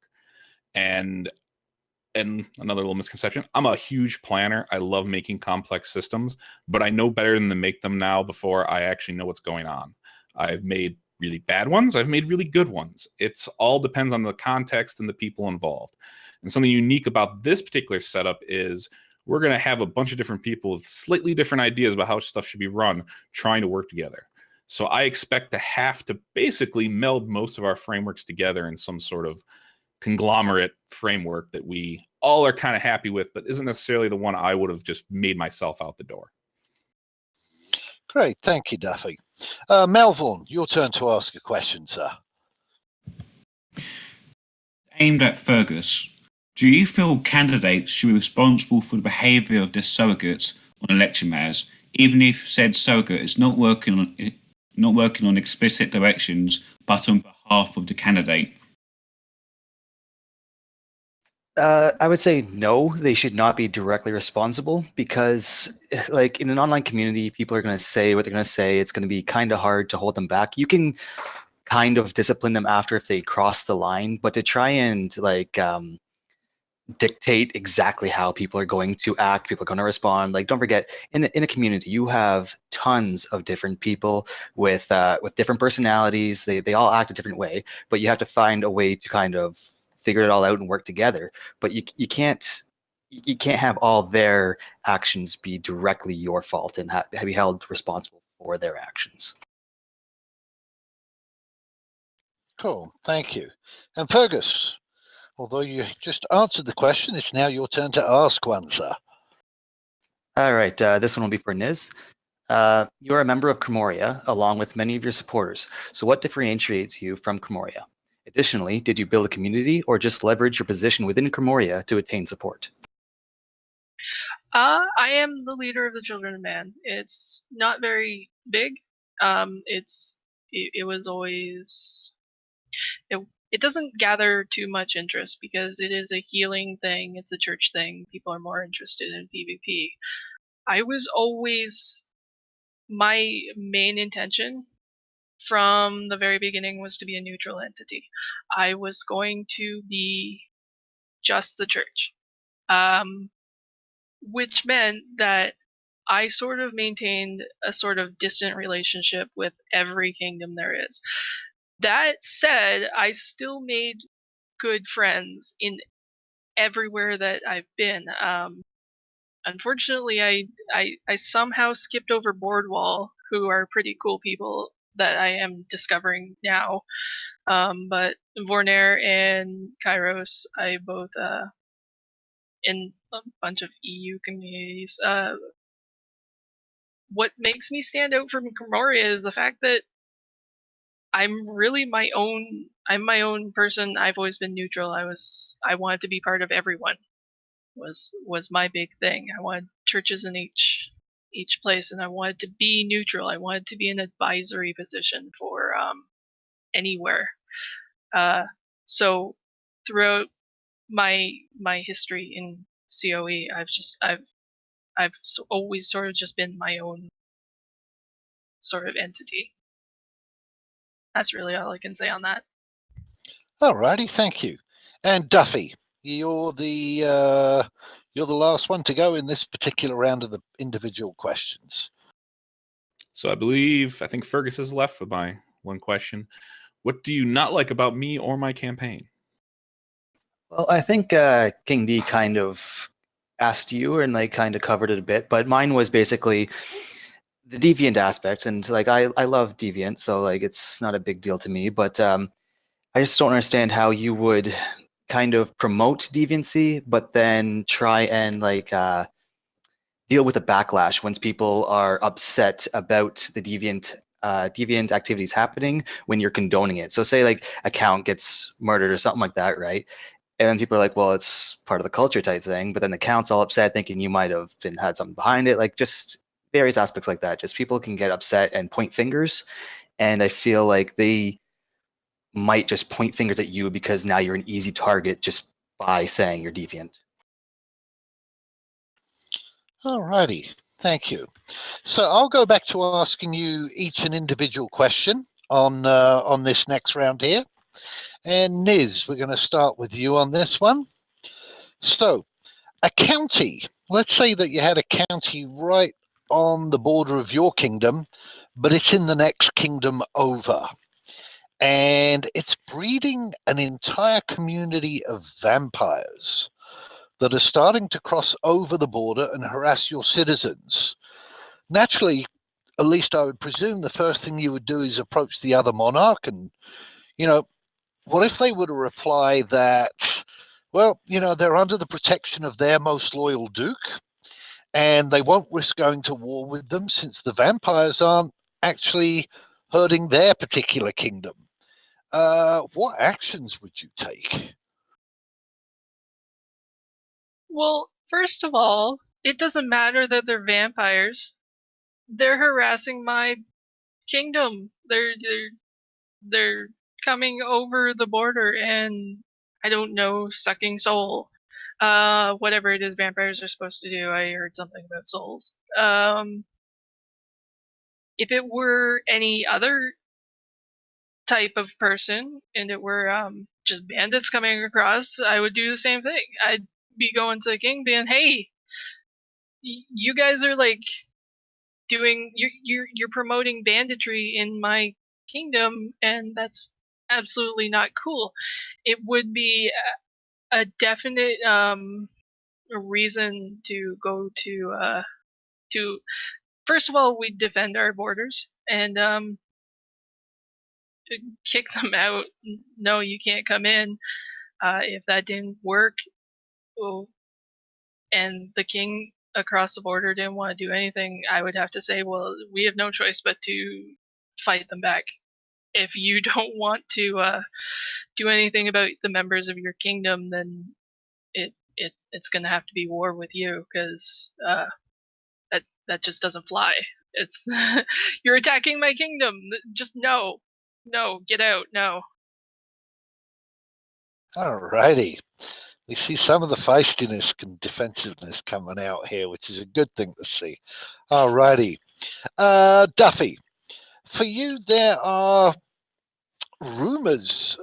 And another little misconception, I'm a huge planner. I love making complex systems, but I know better than to make them now before I actually know what's going on. I've made really bad ones. I've made really good ones. It's all depends on the context and the people involved. And something unique about this particular setup is we're going to have a bunch of different people with slightly different ideas about how stuff should be run, trying to work together. So I expect to have to basically meld most of our frameworks together in some sort of conglomerate framework that we all are kind of happy with, but isn't necessarily the one I would have just made myself out the door. Great, thank you, Duffy. Melville, your turn to ask a question, sir. Aimed at Fergus, do you feel candidates should be responsible for the behaviour of their surrogates on election matters, even if said surrogate is not working on explicit directions, but on behalf of the candidate? I would say no, they should not be directly responsible because, like, in an online community, people are going to say what they're going to say. It's going to be kind of hard to hold them back. You can kind of discipline them after if they cross the line, but to try and dictate exactly how people are going to act, people are going to respond. Like, don't forget, in a community, you have tons of different people with different personalities. They all act a different way, but you have to find a way to kind of figure it all out and work together. But you can't have all their actions be directly your fault and be held responsible for their actions. Cool, thank you. And Fergus, although you just answered the question, it's now your turn to ask one, sir. All right, this one will be for Niz. You are a member of Crimoria, along with many of your supporters. So what differentiates you from Crimoria? Additionally, did you build a community or just leverage your position within Crimoria to attain support? I am the leader of the Children of Man. It's not very big. It was always it doesn't gather too much interest because it is a healing thing. It's a church thing. People are more interested in PvP. I was always, my main intention from the very beginning was to be a neutral entity. I was going to be just the church, which meant that I sort of maintained a sort of distant relationship with every kingdom there is. That said, I still made good friends in everywhere that I've been. Unfortunately, I somehow skipped over Boardwall, who are pretty cool people that I am discovering now. But Vornair and Kairos, I both in a bunch of EU communities. What makes me stand out from Grimoria is the fact that I'm really my own. I'm my own person. I've always been neutral. I wanted to be part of everyone. Was my big thing. I wanted churches in each place, and I wanted to be neutral. I wanted to be an advisory position for anywhere. So throughout my history in COE, I've always sort of just been my own sort of entity. That's really all I can say on that. Alrighty, thank you. And Duffy, you're the last one to go in this particular round of the individual questions. So I think Fergus is left with my one question. What do you not like about me or my campaign? Well, I think King D kind of asked you, and like kind of covered it a bit, but mine was basically the deviant aspect, and like I love deviant, so like it's not a big deal to me, but I just don't understand how you would kind of promote deviancy, but then try and like deal with the backlash once people are upset about the deviant activities happening when you're condoning it. So say like a count gets murdered or something like that, right? And then people are like, well, it's part of the culture type thing. But then the count's all upset, thinking you might have had something behind it. Like just various aspects like that. Just people can get upset and point fingers. And I feel like they might just point fingers at you because now you're an easy target just by saying you're deviant. Alrighty, thank you. So I'll go back to asking you each an individual question on this next round here. And Niz, we're going to start with you on this one. So, a county, let's say that you had a county right on the border of your kingdom, but it's in the next kingdom over. And it's breeding an entire community of vampires that are starting to cross over the border and harass your citizens. Naturally, at least I would presume the first thing you would do is approach the other monarch and, what if they were to reply that, well, they're under the protection of their most loyal duke and they won't risk going to war with them since the vampires aren't actually hurting their particular kingdom? What actions would you take? Well, first of all, it doesn't matter that they're vampires. They're harassing my kingdom. They're coming over the border and I don't know, sucking soul. Whatever it is vampires are supposed to do. I heard something about souls. If it were any other type of person and it were just bandits coming across, I would do the same thing. I'd be going to the king being, hey, you guys are like doing you're promoting banditry in my kingdom, and that's absolutely not cool. It would be a definite reason to go to first of all, we defend our borders and kick them out. No, you can't come in. If that didn't work, well, and the king across the border didn't want to do anything, I would have to say, well, we have no choice but to fight them back. If you don't want to do anything about the members of your kingdom, then it's going to have to be war with you because that just doesn't fly. It's you're attacking my kingdom. Just no, get out, no. Alrighty. We see some of the feistiness and defensiveness coming out here, which is a good thing to see. Alrighty. Duffy, for you, there are rumors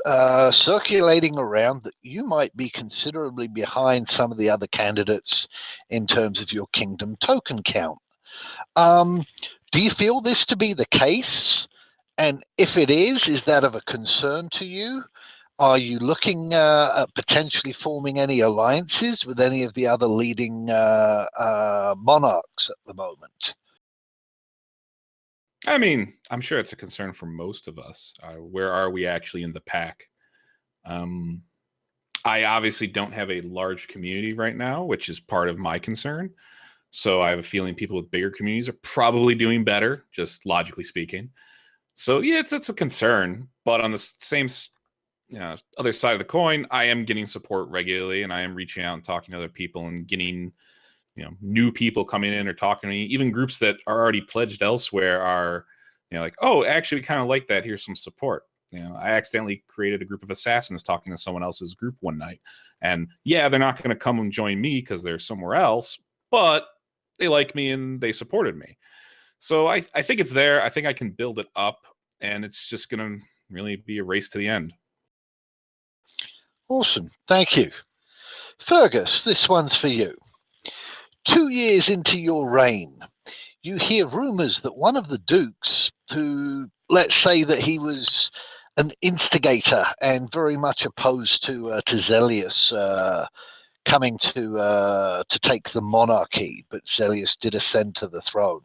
circulating around that you might be considerably behind some of the other candidates in terms of your kingdom token count. Do you feel this to be the case? And if it is that of a concern to you? Are you looking at potentially forming any alliances with any of the other leading monarchs at the moment? I mean, I'm sure it's a concern for most of us. Where are we actually in the pack? I obviously don't have a large community right now, which is part of my concern. So I have a feeling people with bigger communities are probably doing better, just logically speaking. So yeah, it's a concern. But on the same other side of the coin, I am getting support regularly, and I am reaching out and talking to other people and getting new people coming in or talking to me. Even groups that are already pledged elsewhere are like, oh, actually, we kind of like that. Here's some support. I accidentally created a group of assassins talking to someone else's group one night, and yeah, they're not going to come and join me because they're somewhere else, but they like me and they supported me. So I think it's there. I think I can build it up, and it's just going to really be a race to the end. Awesome. Thank you. Fergus, this one's for you. 2 years into your reign, you hear rumors that one of the dukes, who, let's say that he was an instigator and very much opposed to Zelius coming to take the monarchy, but Zelius did ascend to the throne.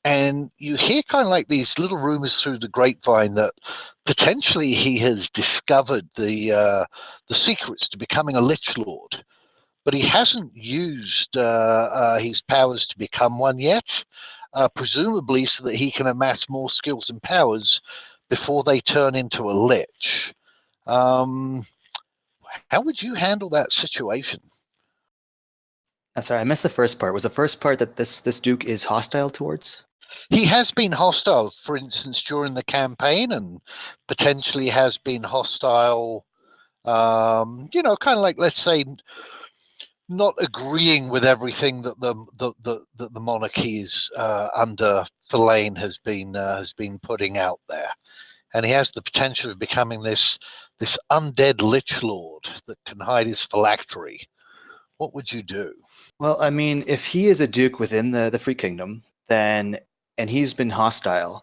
And you hear kind of like these little rumors through the grapevine that potentially he has discovered the secrets to becoming a Lich Lord, but he hasn't used his powers to become one yet, presumably so that he can amass more skills and powers before they turn into a Lich. How would you handle that situation? Sorry, I missed the first part. Was the first part that this Duke is hostile towards? He has been hostile, for instance, during the campaign, and potentially has been hostile, kind of like, let's say, not agreeing with everything that the monarchy is under Verlaine has been putting out there, and he has the potential of becoming this undead Lich Lord that can hide his phylactery. What would you do? Well, I mean, if he is a duke within the Free Kingdom, then and he's been hostile,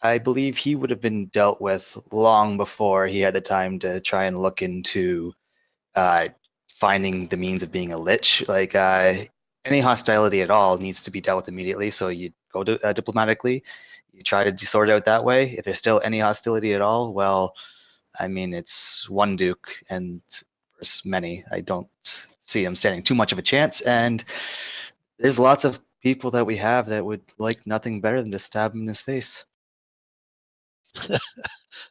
I believe he would have been dealt with long before he had the time to try and look into finding the means of being a Lich. Like any hostility at all needs to be dealt with immediately. So you go to diplomatically, you try to sort it out that way. If there's still any hostility at all, well, I mean, it's one duke and versus many. I don't see him standing too much of a chance. And there's lots of people that we have that would like nothing better than to stab him in his face.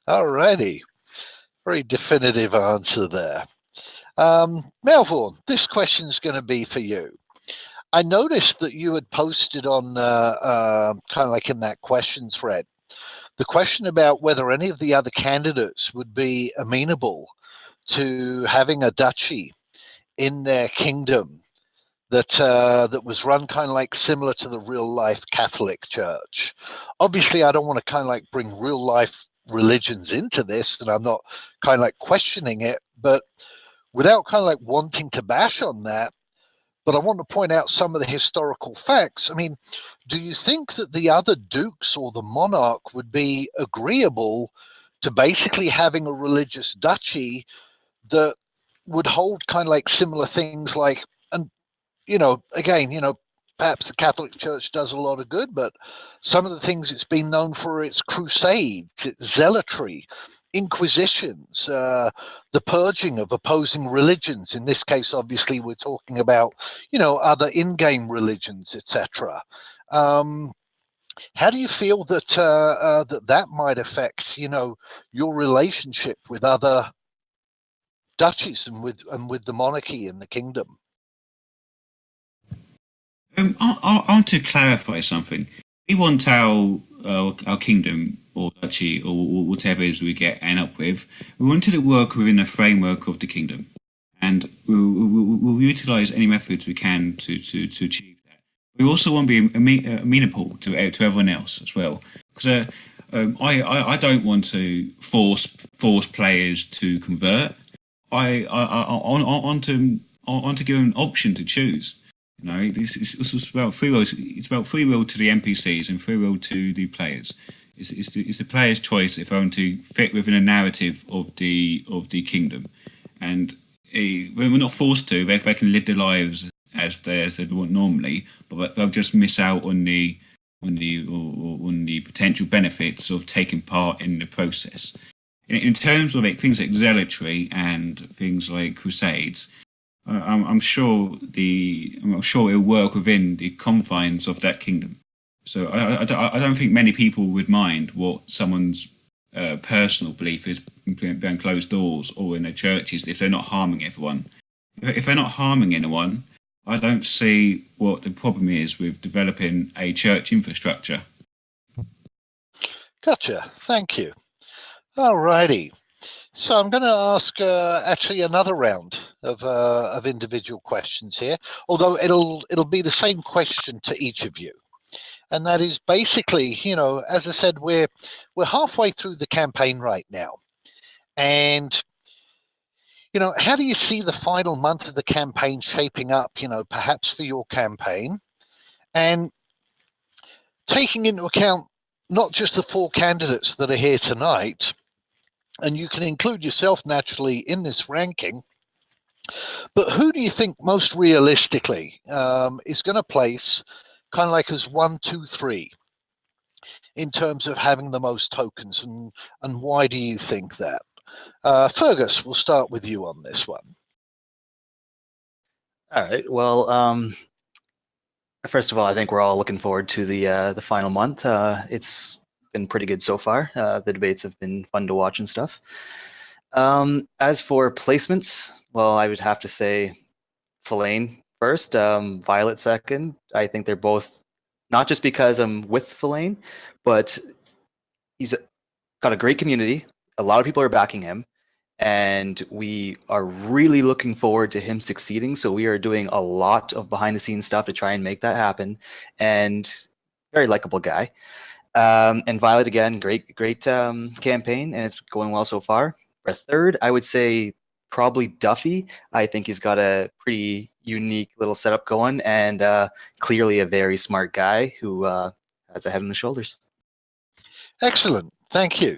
Alrighty. Very definitive answer there. Melville, this question's going to be for you. I noticed that you had posted on kind of like in that question thread, the question about whether any of the other candidates would be amenable to having a duchy in their kingdom that was run kind of like similar to the real life Catholic Church. Obviously, I don't want to kind of like bring real life religions into this, and I'm not kind of like questioning it, but without kind of like wanting to bash on that, but I want to point out some of the historical facts. I mean, do you think that the other dukes or the monarch would be agreeable to basically having a religious duchy that would hold kind of like similar things like, and, again, perhaps the Catholic Church does a lot of good, but some of the things it's been known for, its crusades, its zealotry, inquisitions, the purging of opposing religions. In this case, obviously, we're talking about, other in-game religions, etc. How do you feel that that might affect, your relationship with other duchies and with the monarchy in the kingdom? I want to clarify something. We want our kingdom or duchy, or whatever it is we end up with. We wanted to work within a framework of the kingdom, and we'll utilize any methods we can to achieve that. We also want to be amenable to everyone else as well, because I don't want to force players to convert. I want to give them an option to choose. You know, this is about free will. It's about free will to the NPCs and free will to the players. It's the player's choice if they want to fit within a narrative of the kingdom, and when we're not forced to, they can live their lives as they want normally, but they'll just miss out on the potential benefits of taking part in the process. In terms of things like zealotry and things like crusades, I'm sure it'll work within the confines of that kingdom. So I don't think many people would mind what someone's personal belief is behind closed doors or in their churches if they're not harming everyone. If they're not harming anyone, I don't see what the problem is with developing a church infrastructure. Gotcha. Thank you. Alrighty. So I'm going to ask actually another round of individual questions here, although it'll be the same question to each of you, and that is basically, you know, as I said, we're halfway through the campaign right now, and you know, how do you see the final month of the campaign shaping up? You know, perhaps for your campaign, and taking into account not just the 4 candidates that are here tonight. And you can include yourself naturally in this ranking. But who do you think most realistically is going to place kind of like as 1, 2, 3 in terms of having the most tokens, and why do you think that? Fergus, we'll start with you on this one. All right. Well, first of all, I think we're all looking forward to the final month. It's been pretty good so far. The debates have been fun to watch and stuff. As for placements, well, I would have to say Philaine first, Violet second. I think they're both, not just because I'm with Philaine, but he's got a great community. A lot of people are backing him, and we are really looking forward to him succeeding. So we are doing a lot of behind the scenes stuff to try and make that happen. And very likable guy. And Violet, again, great campaign, and it's going well so far. For third, I would say probably Duffy. I think he's got a pretty unique little setup going, and clearly a very smart guy who has a head on his shoulders. Excellent, thank you.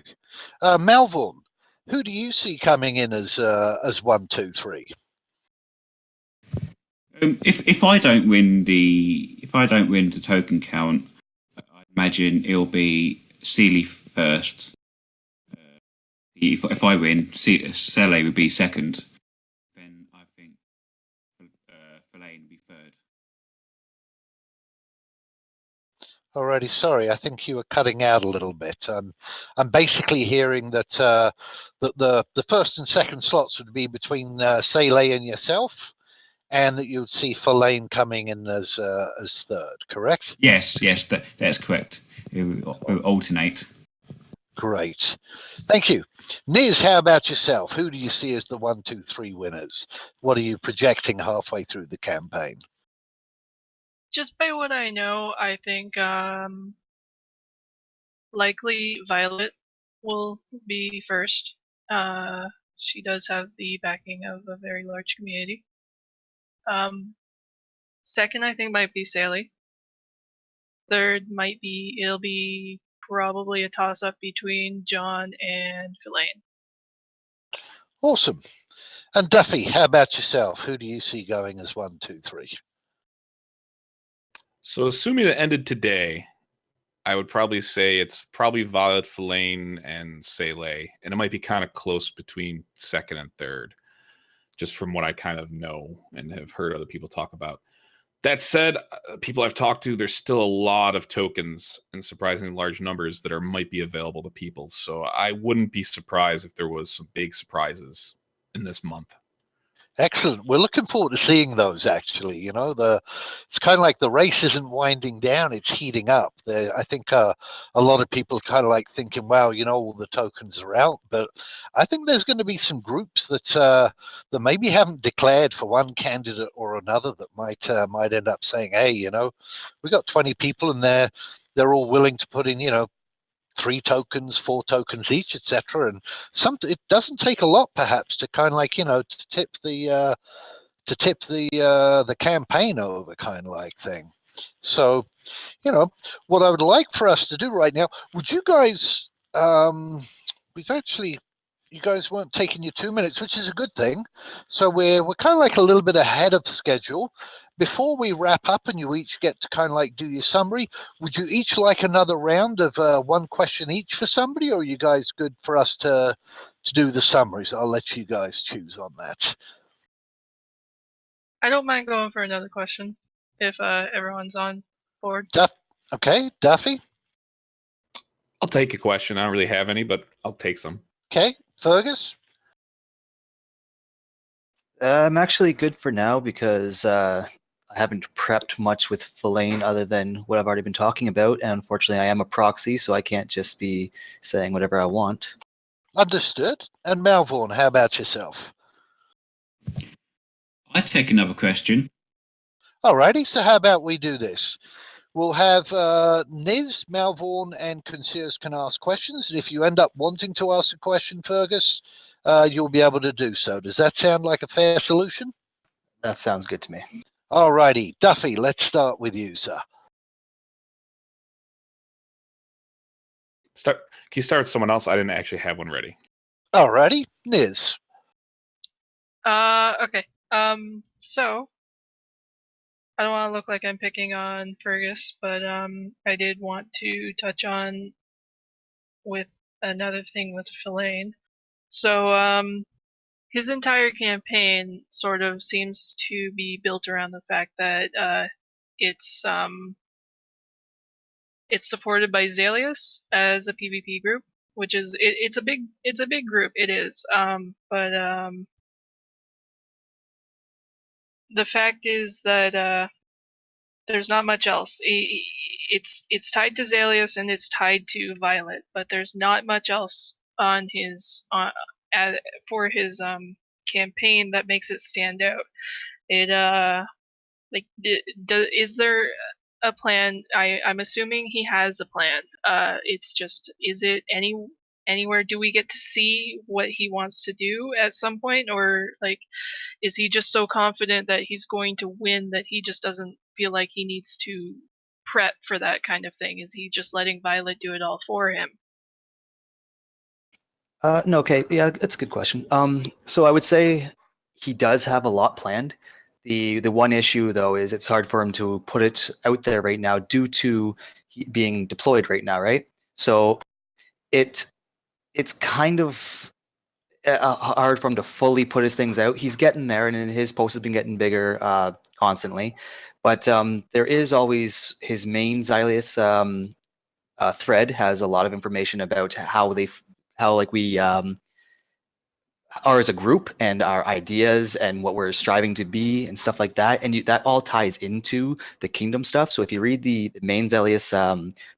Malvern, who do you see coming in as 1, 2, 3? If I don't win the token count, I imagine it'll be Sealy first. If I win, Sele would be second. Then I think Philaine would be third. Alrighty, sorry, I think you were cutting out a little bit. I'm basically hearing that the first and second slots would be between Sele and yourself, and that you would see Philaine coming in as third, correct? Yes, that's correct. It will alternate. Great, thank you. Niz, how about yourself? Who do you see as the 1, 2, 3 winners? What are you projecting halfway through the campaign? Just by what I know, I think likely Violet will be first. She does have the backing of a very large community. Second, I think might be Sally. Third it'll be probably a toss-up between John and Philaine. Awesome. And Duffy, how about yourself? Who do you see going as 1, 2, 3? So assuming it ended today, I would probably say it's probably Violet, Philaine, and Sele, and it might be kind of close between second and third, just from what I kind of know and have heard other people talk about. That said, people I've talked to, there's still a lot of tokens in surprisingly large numbers that might be available to people. So I wouldn't be surprised if there was some big surprises in this month. Excellent. We're looking forward to seeing those. Actually, it's kind of like the race isn't winding down; it's heating up. I think a lot of people kind of like thinking, "Wow, all the tokens are out," but I think there's going to be some groups that maybe haven't declared for one candidate or another that might end up saying, "Hey, we got 20 people, and they're all willing to put in, 3 tokens, 4 tokens each, etc." And it doesn't take a lot, perhaps, to kind of like to tip the campaign over, kind of like thing. So, what I would like for us to do right now, would you guys? We've actually. You guys weren't taking your 2 minutes, which is a good thing. So we're kind of like a little bit ahead of schedule. Before we wrap up and you each get to kind of like do your summary, would you each like another round of 1 question each for somebody, or are you guys good for us to do the summaries? I'll let you guys choose on that. I don't mind going for another question if everyone's on board. Okay, Duffy? I'll take a question. I don't really have any, but I'll take some. Okay, Fergus? I'm actually good for now because I haven't prepped much with Filane other than what I've already been talking about. And unfortunately, I am a proxy, so I can't just be saying whatever I want. Understood. And Malvorn, how about yourself? I'd take another question. Alrighty, so how about we do this? We'll have Niz, Malvorn, and Concierge can ask questions. And if you end up wanting to ask a question, Fergus, you'll be able to do so. Does that sound like a fair solution? That sounds good to me. Alrighty. Duffy, let's start with you, sir. Can you start with someone else? I didn't actually have one ready. Alrighty. Niz. Okay. So I don't want to look like I'm picking on Fergus, but I did want to touch on with another thing with Filane. So his entire campaign sort of seems to be built around the fact that it's supported by Zalius as a PvP group, which is it's a big group. It is, but the fact is that there's not much else. It's tied to Zalius and it's tied to Violet, but there's not much else on his for his campaign that makes it stand out. It is there a plan? I'm assuming he has a plan. It's just, is it anywhere? Do we get to see what he wants to do at some point, or like, is he just so confident that he's going to win that he just doesn't feel like he needs to prep for that kind of thing? Is he just letting Violet do it all for him? No, okay, yeah, that's a good question. So I would say he does have a lot planned. The one issue though is it's hard for him to put it out there right now due to being deployed right now, right? So it's kind of hard for him to fully put his things out. He's getting there, and his post has been getting bigger constantly. But there is always his main Zalius thread has a lot of information about how we are as a group and our ideas and what we're striving to be and stuff like that. And that all ties into the kingdom stuff. So if you read the main Zalius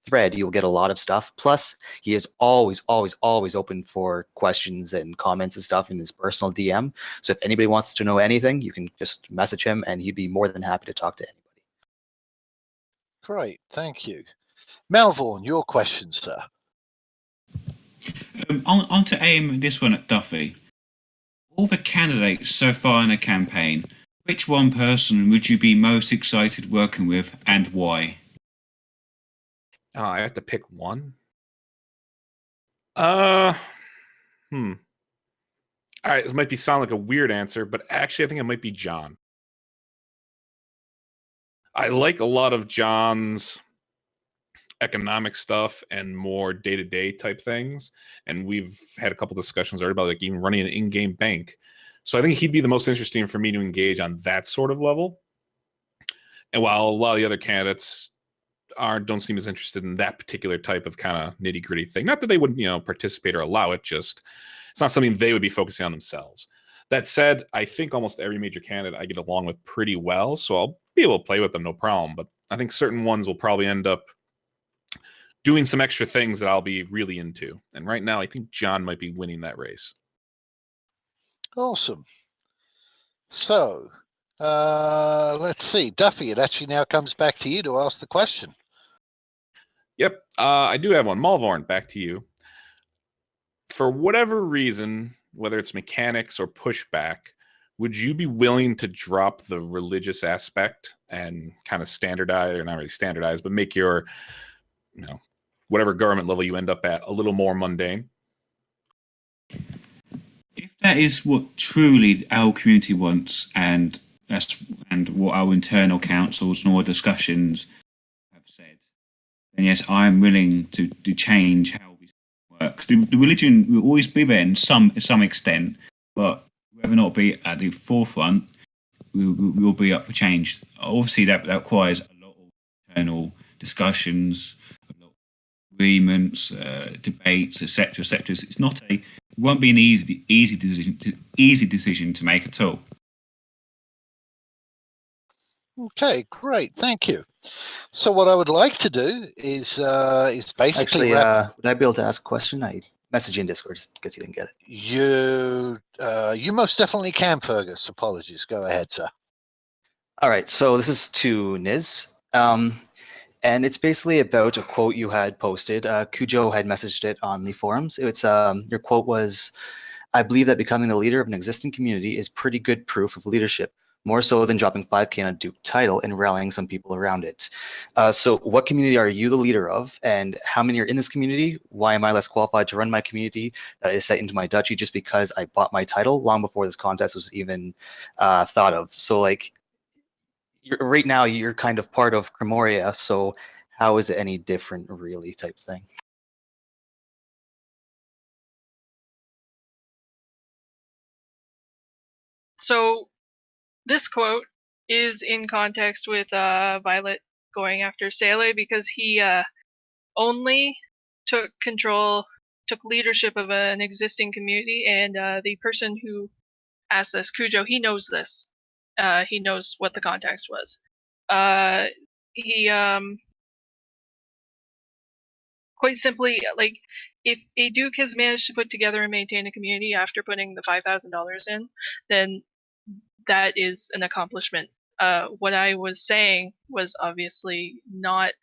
thread, you'll get a lot of stuff. Plus, he is always open for questions and comments and stuff in his personal DM. So if anybody wants to know anything, you can just message him and he'd be more than happy to talk to anybody. Great, thank you. Malvorn, your question, sir. On to aim this one at Duffy. All the candidates so far in the campaign, which one person would you be most excited working with and why? Oh, I have to pick one? All right, this might sound like a weird answer, but actually I think it might be John. I like a lot of John's economic stuff and more day-to-day type things, and we've had a couple discussions already about like even running an in-game bank. So I think he'd be the most interesting for me to engage on that sort of level. And while a lot of the other candidates don't seem as interested in that particular type of kind of nitty-gritty thing, not that they wouldn't participate or allow it, just it's not something they would be focusing on themselves. That said, I think almost every major candidate I get along with pretty well, so I'll be able to play with them no problem. But I think certain ones will probably end up doing some extra things that I'll be really into. And right now, I think John might be winning that race. Awesome. So, let's see. Duffy, it actually now comes back to you to ask the question. Yep, I do have one. Malvorn, back to you. For whatever reason, whether it's mechanics or pushback, would you be willing to drop the religious aspect and kind of standardize, or not really standardize, but make your, whatever government level you end up at a little more mundane? If that is what truly our community wants, and what our internal councils and all discussions have said, then yes, I am willing to change how this works. The religion will always be there in some extent, but whether or not be at the forefront, we'll be up for change. Obviously, that requires a lot of internal discussions, a lot of agreements, debates, etc., etc. It won't be an easy decision to make at all. Okay, great, thank you. So what I would like to do is basically Actually, would I be able to ask a question? I messaged you in Discord just because you didn't get it. You most definitely can, Fergus. Apologies. Go ahead, sir. All right, so this is to Niz. And it's basically about a quote you had posted. Cujo had messaged it on the forums. It's your quote was, "I believe that becoming the leader of an existing community is pretty good proof of leadership, more so than dropping 5K on a Duke title and rallying some people around it." So what community are you the leader of, and how many are in this community? Why am I less qualified to run my community that is set into my duchy just because I bought my title long before this contest was even thought of? So like, right now you're kind of part of Grimoria, so how is it any different really, type thing? So this quote is in context with Violet going after Sele, because he only took leadership of an existing community, and the person who asked this, Cujo, he knows this. He knows what the context was. He quite simply, like, if a Duke has managed to put together and maintain a community after putting the $5,000 in, then that is an accomplishment. What I was saying was obviously not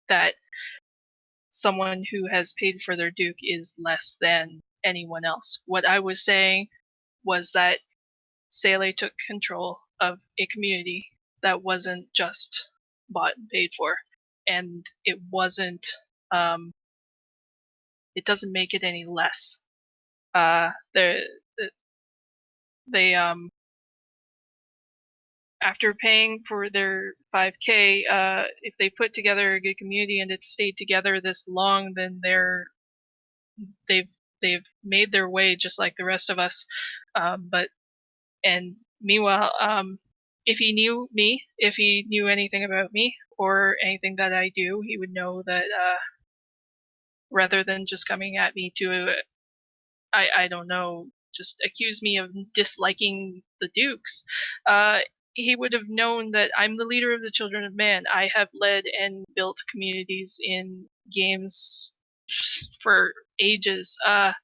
that someone who has paid for their Duke is less than anyone else. What I was saying was that Sele took control of a community that wasn't just bought and paid for, and it wasn't. It doesn't make it any less. They after paying for their 5K, if they put together a good community and it's stayed together this long, then they've made their way just like the rest of us. And meanwhile, if he knew me, if he knew anything about me or anything that I do, he would know that rather than just coming at me to, I don't know, just accuse me of disliking the Dukes, he would have known that I'm the leader of the Children of Man. I have led and built communities in games for ages. I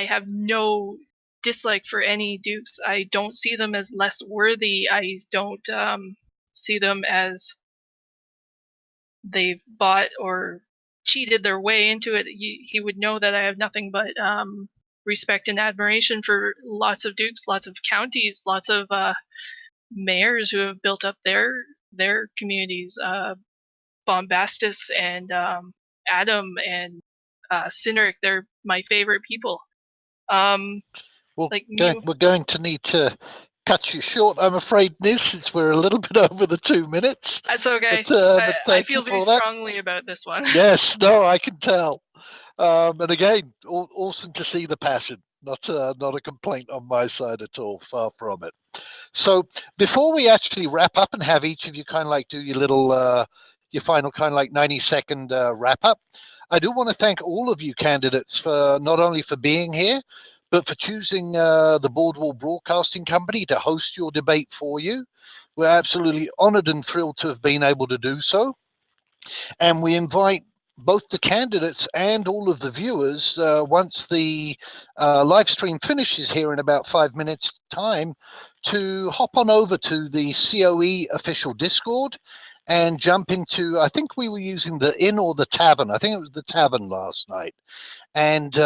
have no dislike for any Dukes. I don't see them as less worthy. I don't see them as they've bought or cheated their way into it. He would know that I have nothing but respect and admiration for lots of Dukes, lots of counties, lots of mayors who have built up their communities. Bombastus and Adam and Cynric, they're my favorite people. We're going to need to cut you short, I'm afraid, Niz, since we're a little bit over the 2 minutes. That's okay. But I feel very strongly about this one. Yes, no, I can tell. And again, awesome to see the passion. Not a complaint on my side at all. Far from it. So before we actually wrap up and have each of you kind of like do your little, your final kind of like 90-second wrap up, I do want to thank all of you candidates for not only for being here, but for choosing the Boardwalk Broadcasting Company to host your debate for you. We're absolutely honored and thrilled to have been able to do so. And we invite both the candidates and all of the viewers, once the live stream finishes here in about 5 minutes' time, to hop on over to the COE official Discord and jump into, I think we were using the inn or the tavern. I think it was the tavern last night. And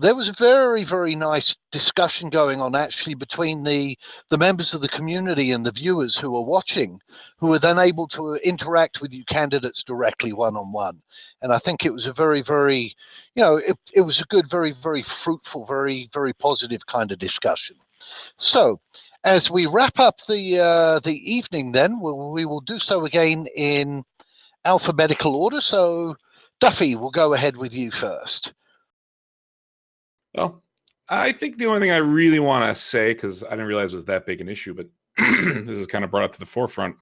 there was a very, very nice discussion going on actually between the members of the community and the viewers who were watching, who were then able to interact with you candidates directly one-on-one. And I think it was a very, very, it was a good, very, very fruitful, very, very positive kind of discussion. So as we wrap up the evening then, we will do so again in alphabetical order. So Duffy, we'll go ahead with you first. Well, I think the only thing I really want to say, because I didn't realize it was that big an issue, but this is kind of brought up to the forefront.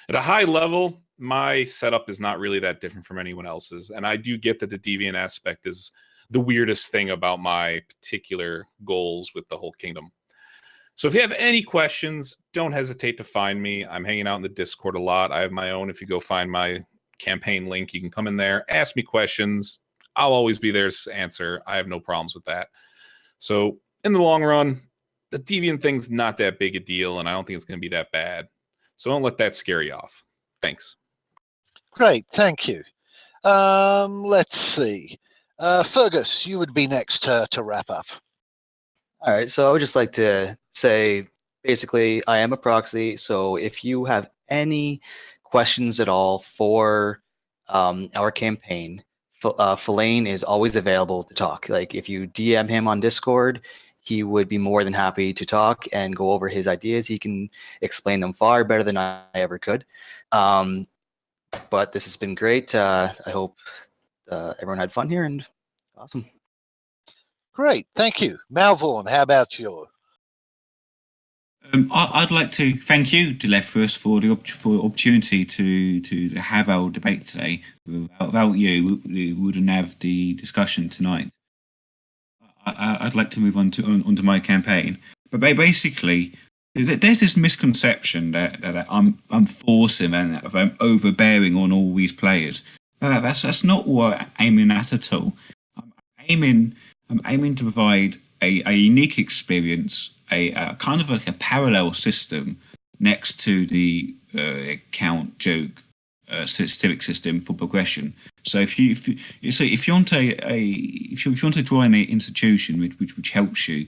At a high level, my setup is not really that different from anyone else's. And I do get that the deviant aspect is the weirdest thing about my particular goals with the whole kingdom. So if you have any questions, don't hesitate to find me. I'm hanging out in the Discord a lot. I have my own. If you go find my campaign link, you can come in there, ask me questions. I'll always be there to answer. I have no problems with that. So in the long run, the deviant thing's not that big a deal, and I don't think it's going to be that bad. So don't let that scare you off. Thanks. Great, thank you. Let's see. Fergus, you would be next to wrap up. All right, so I would just like to say, basically, I am a proxy, so if you have any questions at all for our campaign, Fellaine is always available to talk. Like, if you DM him on Discord, he would be more than happy to talk and go over his ideas. He can explain them far better than I ever could. But this has been great. I hope everyone had fun here, and awesome. Great, thank you. Malvern, how about you? I'd like to thank you, Delefrus, for the opportunity to have our debate today. Without you, we wouldn't have the discussion tonight. I'd like to move on onto my campaign, but basically, there's this misconception that I'm forcing and I'm overbearing on all these players. That's not what I'm aiming at all. I'm aiming to provide a unique experience, a kind of like a parallel system next to the count joke civic system for progression. So if you want to join an institution which helps you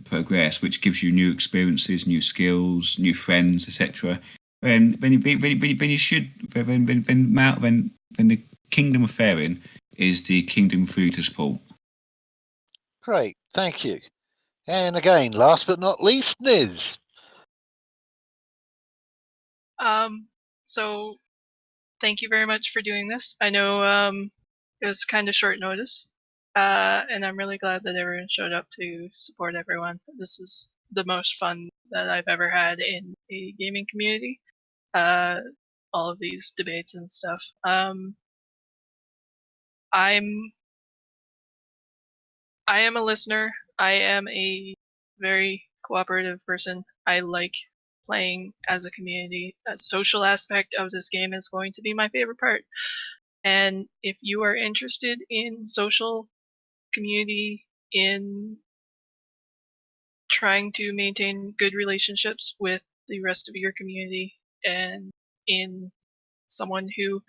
progress, which gives you new experiences, new skills, new friends, etc., then you should then the Kingdom of Faerun is the kingdom for you to support. Great, thank you. And again, last but not least, Niz. So thank you very much for doing this. I know it was kind of short notice, and I'm really glad that everyone showed up to support everyone. This is the most fun that I've ever had in a gaming community. All of these debates and stuff. I am a listener. I am a very cooperative person. I like playing as a community. A social aspect of this game is going to be my favorite part. And if you are interested in social community, in trying to maintain good relationships with the rest of your community, and in someone who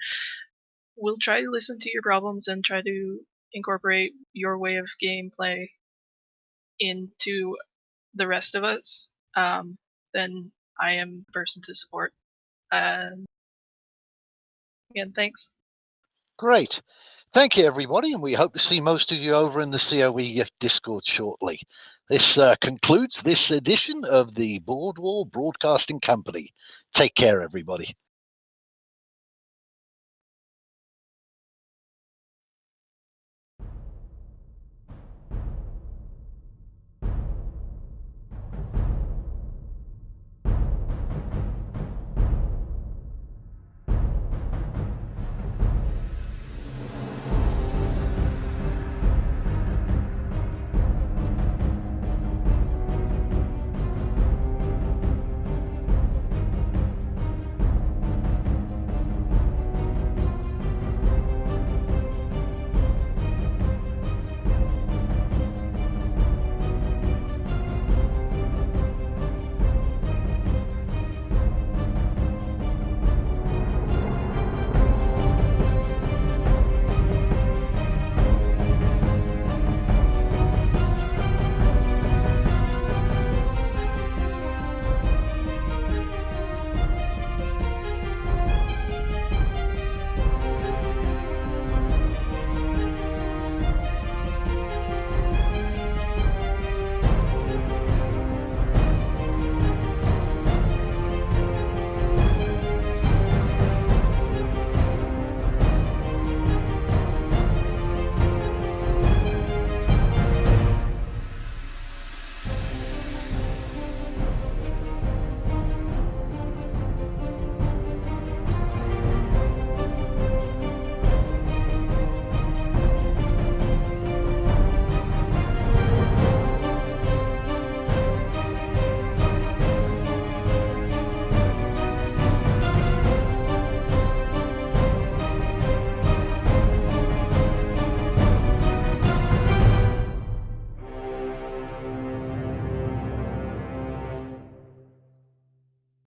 will try to listen to your problems and try to incorporate your way of gameplay into the rest of us, then I am the person to support. And again, thanks. Great. Thank you, everybody, and we hope to see most of you over in the COE Discord shortly. This concludes this edition of the Boardwalk Broadcasting Company. Take care, everybody.